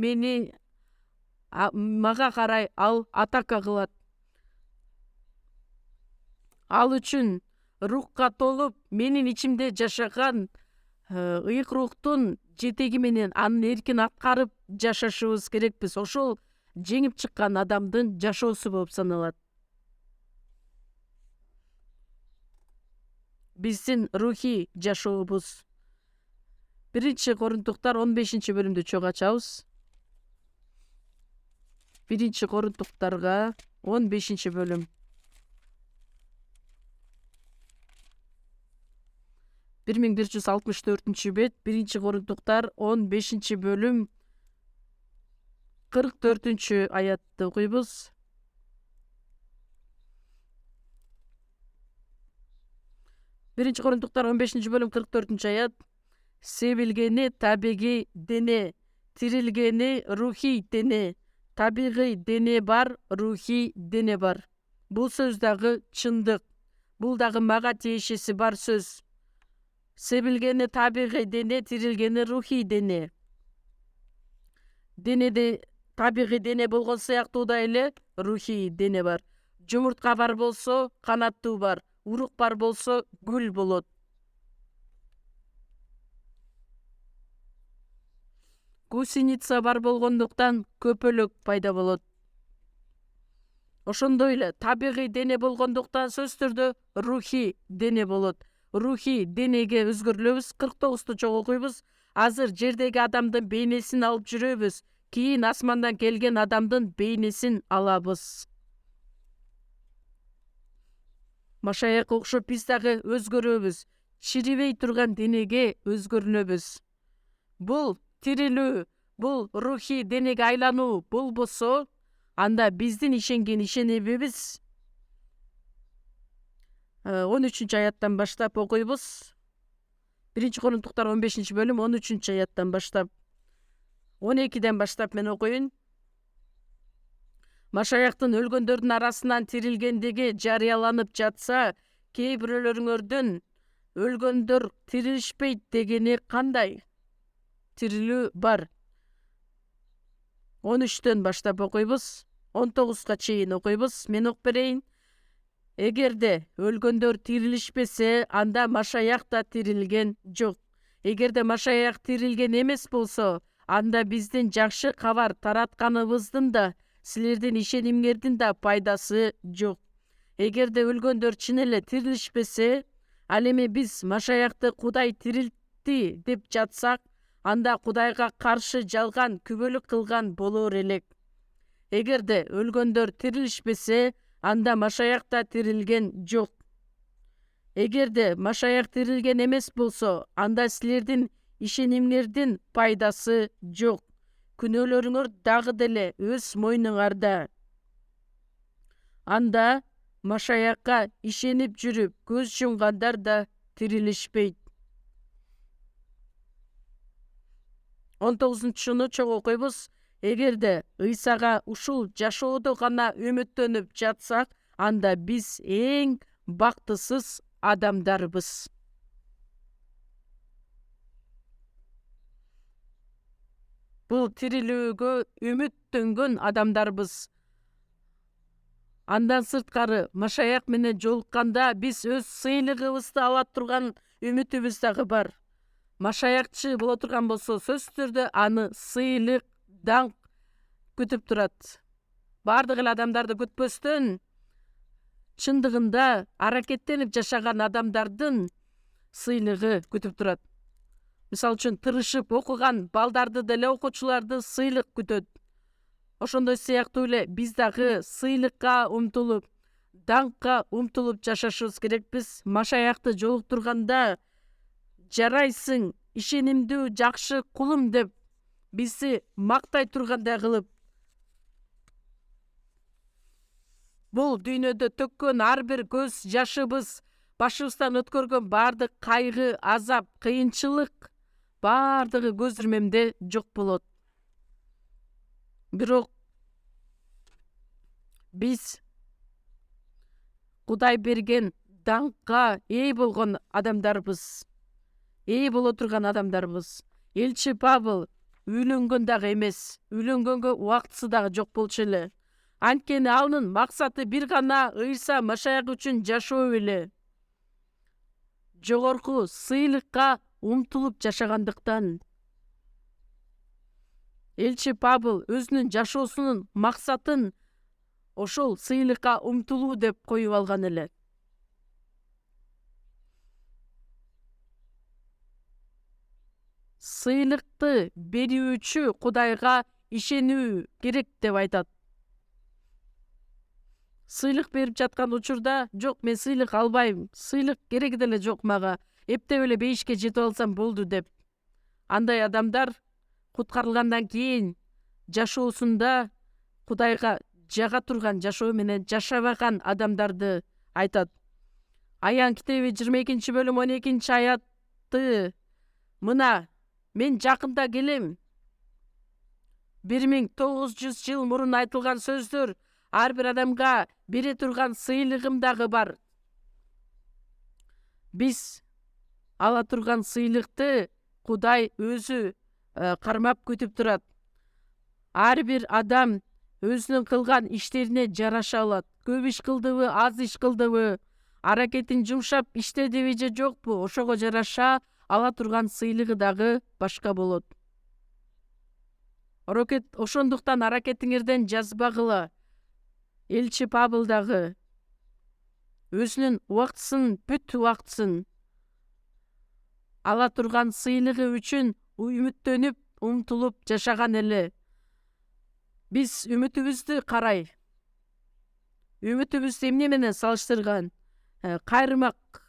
мага карай ал атака кылат. Ал үчүн рухка толуп, менин ичимде жашаган ыйык рухтун жетеги менен анын эркин аткарып жашашыбыз керекпиз. Ошол жеңип чыккан адамдын жашоосу болуп саналат. Биздин рухий жашообуз. 1-Коринтуктар 15-бөлүмдү чогуу ачабыз. 1-Коринтуктарга 15-бөлүм. 1164-бет, 1-Коринтуктар 15-бөлүм 44-аятты окуйбуз. 1-Коринтуктар 15-бөлүм 44-аят. Себилгени табигый дене, тирилгени рухий дене. Табигый дене бар, рухий дене бар. Бул сөз дагы чындык. Бул дагы мага тиешеси бар сөз. Себилгени табигый дене, тирилгени рухий дене. Денеде табигый дене болгон сыяктуу эле рухий дене бар. Жумуртка бар болсо, канаттуу бар. Урук бар болсо, гүл болот. Гусеница бар болгондуктан көпөлөк пайда болот. Ошондой эле табигый дене болгондуктан сөзсүз түрдө рухий дене болот. Рухий денеге өзгөрүлөбүз. 49-ту чогуу окуйбуз. Азыр жердеги адамдын бейнесин алып жүрөбүз. Кийин асмандан келген адамдын бейнесин алабыз. Машаякка окшоп биз дагы өзгөрөбүз. Чирибей турган денеге өзгөрүнөбүз. Бул тирилүү, бул рухий денеге айлануу болбосо, анда биздин ишенген ишенебибиз 13-аяттан баштап окуйбуз. 1-Коринтуктар 15-бөлүм 13-аяттан баштап. 12-ден баштап мен окуйын. Машаяктын өлгөндөрдүн арасынан тирилгендиги жарыяланып жатса, кээ бирөөлөрүңөрдүн өлгөндөр тирилишпейт дегени кандай? Тирилүү бар. 13-төн баштап окуйбуз. 19-га чейин окуйбуз. Мен окуп берейин. Эгерде өлгөндөр тирилишпесе, анда Машаяк да тирилген жок. Эгерде Машаяк тирилген эмес болсо, анда биздин жакшы кабар таратканыбыздын да, силердин ишенимиңердин да пайдасы жок. Эгерде өлгөндөр чын эле тирилишпесе, ал эми биз Машаякты Кудай тирилтти деп жатсак, анда Кудайга каршы жалган күбөлүк кылган болор элек. Эгерде өлгөндөр тирилишпесе, анда Машаяк да тирилген жок. Эгерде Машаяк тирилген эмес болсо, анда силердин ишенимиңердин пайдасы жок. Күнөөлөрүңөр дагы деле өз мойнуңарда. Анда Машаякка ишенип жүрүп, көз жумгандар да тирилишпейт. 19-чуну чогуу окуйбуз. Эгерде Ыйсага ушул жашоодо гана үмүттөнүп жатсак, анда биз эң бактысыз адамдарбыз. Бул тирилүүгө үмүттөнгөн адамдарбыз. Андан сырткары Машаяк менен жолукканда биз өз сыйлыгыбызды ала турган үмүтүбүз дагы бар. Машаякчы боло турган болсо, сөзсүз түрдө аны сыйлык, даңк күтүп турат. Бардык эле адамдарды күтпөстөн, чындыгында аракеттенип жашаган адамдардын сыйлыгы күтүп турат. мисалы үчүн тырышып окуган балдарды деле окуучуларды сыйлык күтөт. Ошондой сыяктуу эле биз дагы сыйлыкка умтулуп, даңкка умтулуп жашашыбыз керекпиз. Машаякты жолуктурганда жарайсың, ишенимдүү, жакшы кулум деп бизди мактай тургандай кылып, бул дүйнөдө төккөн ар бир көз жашыбыз, башыбыздан өткөргөн баардык кайгы, азап, кыйынчылык баардыгы көз ирмемде жок болот. Бирок биз Кудай берген даңкка ээ болгон адамдарбыз. Ээ боло турган адамдарбыз. Элчи Павыл үйлөнгөн дагы эмес, үйлөнгөнгө убактысы дагы жок болчу эле. Анткени анын максаты бир гана ыйса Машаяк үчүн жашоо эле. Жогорку сыйлыкка умтулуп жашагандыктан элчи Павыл өзүнүн жашоосунун максатын ошол сыйлыкка умтулуу деп коюп алган эле. Сыйлыкты берүүчү Кудайга ишенүү керек деп айтат. Сыйлык берип жаткан учурда, жок мен сыйлык албайм, сыйлык кереги деле жок мага, эптеп эле бейишке жетип алсам болду деп. Андай адамдар куткарылгандан кийин жашоосунда Кудайга жага турган жашоо менен жашабаган адамдарды айтат. Аян китеби 22-бөлүм 12-аятты мына мен жакында келем. 1900 жыл мурун айтылган сөздөр, ар бир адамга бере турган сыйлыгым дагы бар. Биз ала турган сыйлыкты Кудай өзү кармап күтүп турат. Ар бир адам өзүнүн кылган иштерине жараша алат. Көп иш кылдыбы, аз иш кылдыбы, аракетин жумшап иштедиби же жокпу, ошого жараша ала турган сыйлыгы дагы башка болот. Ошондуктан аракетиңерден жазбагыла. Элчи Павыл дагы өзүнүн убактысын, бүт убактысын ала турган сыйлыгы үчүн үмүттөнүп, умтулуп жашаган эле. Биз үмүтүбүздү карай. Үмүтүбүздү эмне менен салыштырган? Кайрмак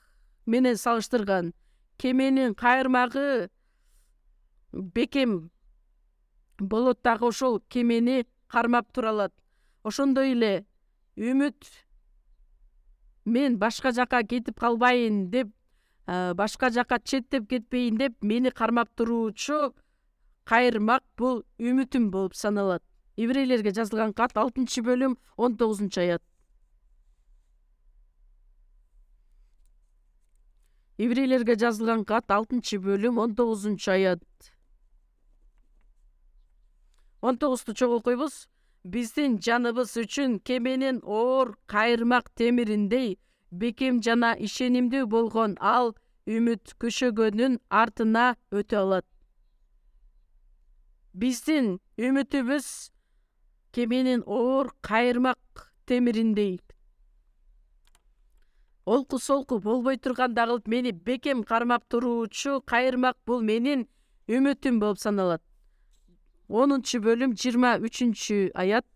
менен салыштырган. Кеменин кайрмагы бекем болот дагы ошол кемени кармап тура алат. Ошондой эле үмүт мен башка жака кетип калбайын деп, башка жака четтеп кетпейин деп мени кармап туруучу кайрмак бул үмүтүм болуп саналат. Еврейлерге жазылган кат 6-бөлүм 19-аят. Еврейлерге жазылган кат 6-бөлүм 19-аят. 19-ту чогуу окуйбуз. Биздин жаныбыз үчүн кеменин оор кайрмак темириндей бекем жана ишенимдүү болгон ал үмүт көшөгөнүн артына өтө алат. Биздин үмүтүбүз кеменин оор кайрмак темириндей. Олку-солку болбой турганда кылып мени бекем кармап туруучу кайрмак бул менин үмүтүм болуп саналат. 10-бөлүм 23-аят.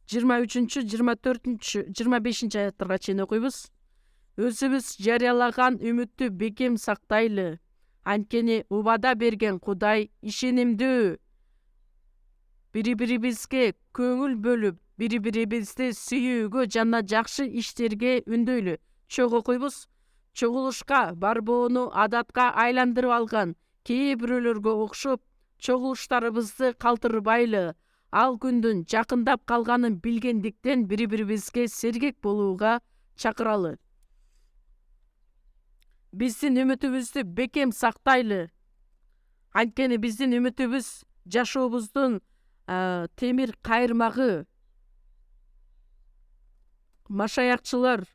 23-24, 25-аяттарга чейин окуйбуз. Өзүбүз жарыялаган үмүттү бекем сактайлы. Анткени убада берген Кудай ишенимдүү. Бири-бирибизге көңүл бөлүп, бири-бирибизди сүйүүгө жана жакшы иштерге үндөйлү. Чогуу окуйбуз. Чогулушка барбоону адатка айландырып алган кээ бирөөлөргө окшоп, чогулуштарыбызды калтырбайлы. Ал күндүн жакындап калганын билгендиктен бири-бирибизге сергек болууга чакыралы. Биздин үмүтүбүздү бекем сактайлы. Анткени биздин үмүтүбүз жашообуздун темир кайрмагы. Машаякчылар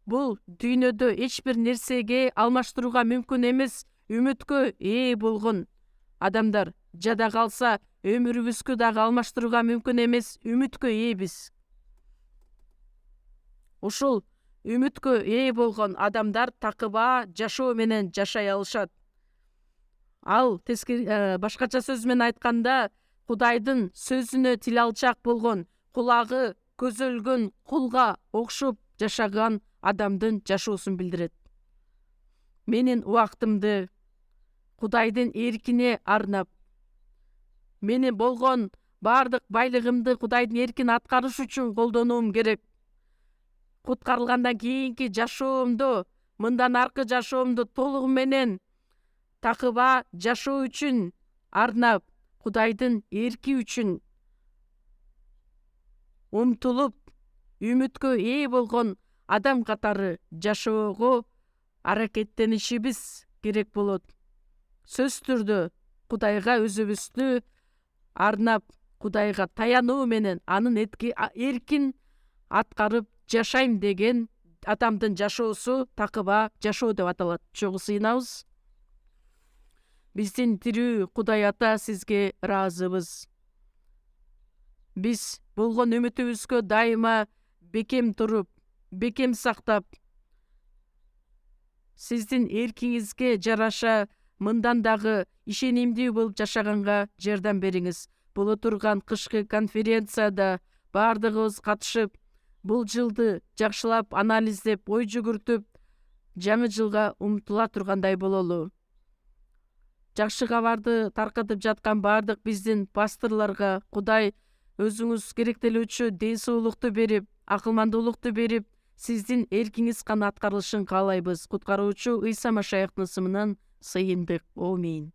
бул дүйнөдө эч бир нерсеге алмаштырууга мүмкүн эмес үмүткө ээ болгон адамдар. Жада калса өмүрүбүзгө дагы алмаштырууга мүмкүн эмес үмүткө ээбиз. Ошол үмүткө ээ болгон адамдар такыба жашоо менен жашай алышат. Ал башкача сөз менен айтканда, Кудайдын сөзүнө тил алчак болгон, кулагы көзөлгөн кулга окшоп жашаган адамдын жашоосун билдирет. Менин убактымды Кудайдын эркине арнап, менин болгон баардык байлыгымды Кудайдын эркин аткарыш үчүн колдонуум керек. Куткарылгандан кийинки жашоомду, мындан аркы жашоомду толугу менен такыба жашоо үчүн арнап, Кудайдын эрки үчүн умтулуп, үмүткө ээ болгон адам катары жашоого аракеттенишибиз керек болот. Сөзсүз түрдө Кудайга өзүбүздү арнап, Кудайга таянуу менен анын эркин аткарып жашайм деген адамдын жашоосу такыба жашоо деп аталат. Чогуу сыйынабыз. Биздин тирүү Кудай Ата, сизге ыраазыбыз. Биз болгон үмүтүбүзгө дайыма бекем туруп, бекем сактап, сиздин эркиңизге жараша мындан дагы ишенимдүү болуп жашаганга жардам бериңиз. Боло турган кышкы конференцияда баардыгыбыз катышып, бул жылды жакшылап анализдеп, ой жүгүртүп, жаңы жылга умтула тургандай бололу. Жакшы кабарды таркатып жаткан баардык биздин пасторлорго Кудай өзүңүз керектелүүчү ден соолукту берип, акылмандуулукту берип, сиздин эркиңиз гана аткарылышын каалайбыз. Куткаруучу Ыйса Машаяктын ысымынан сыйындык. Аминь.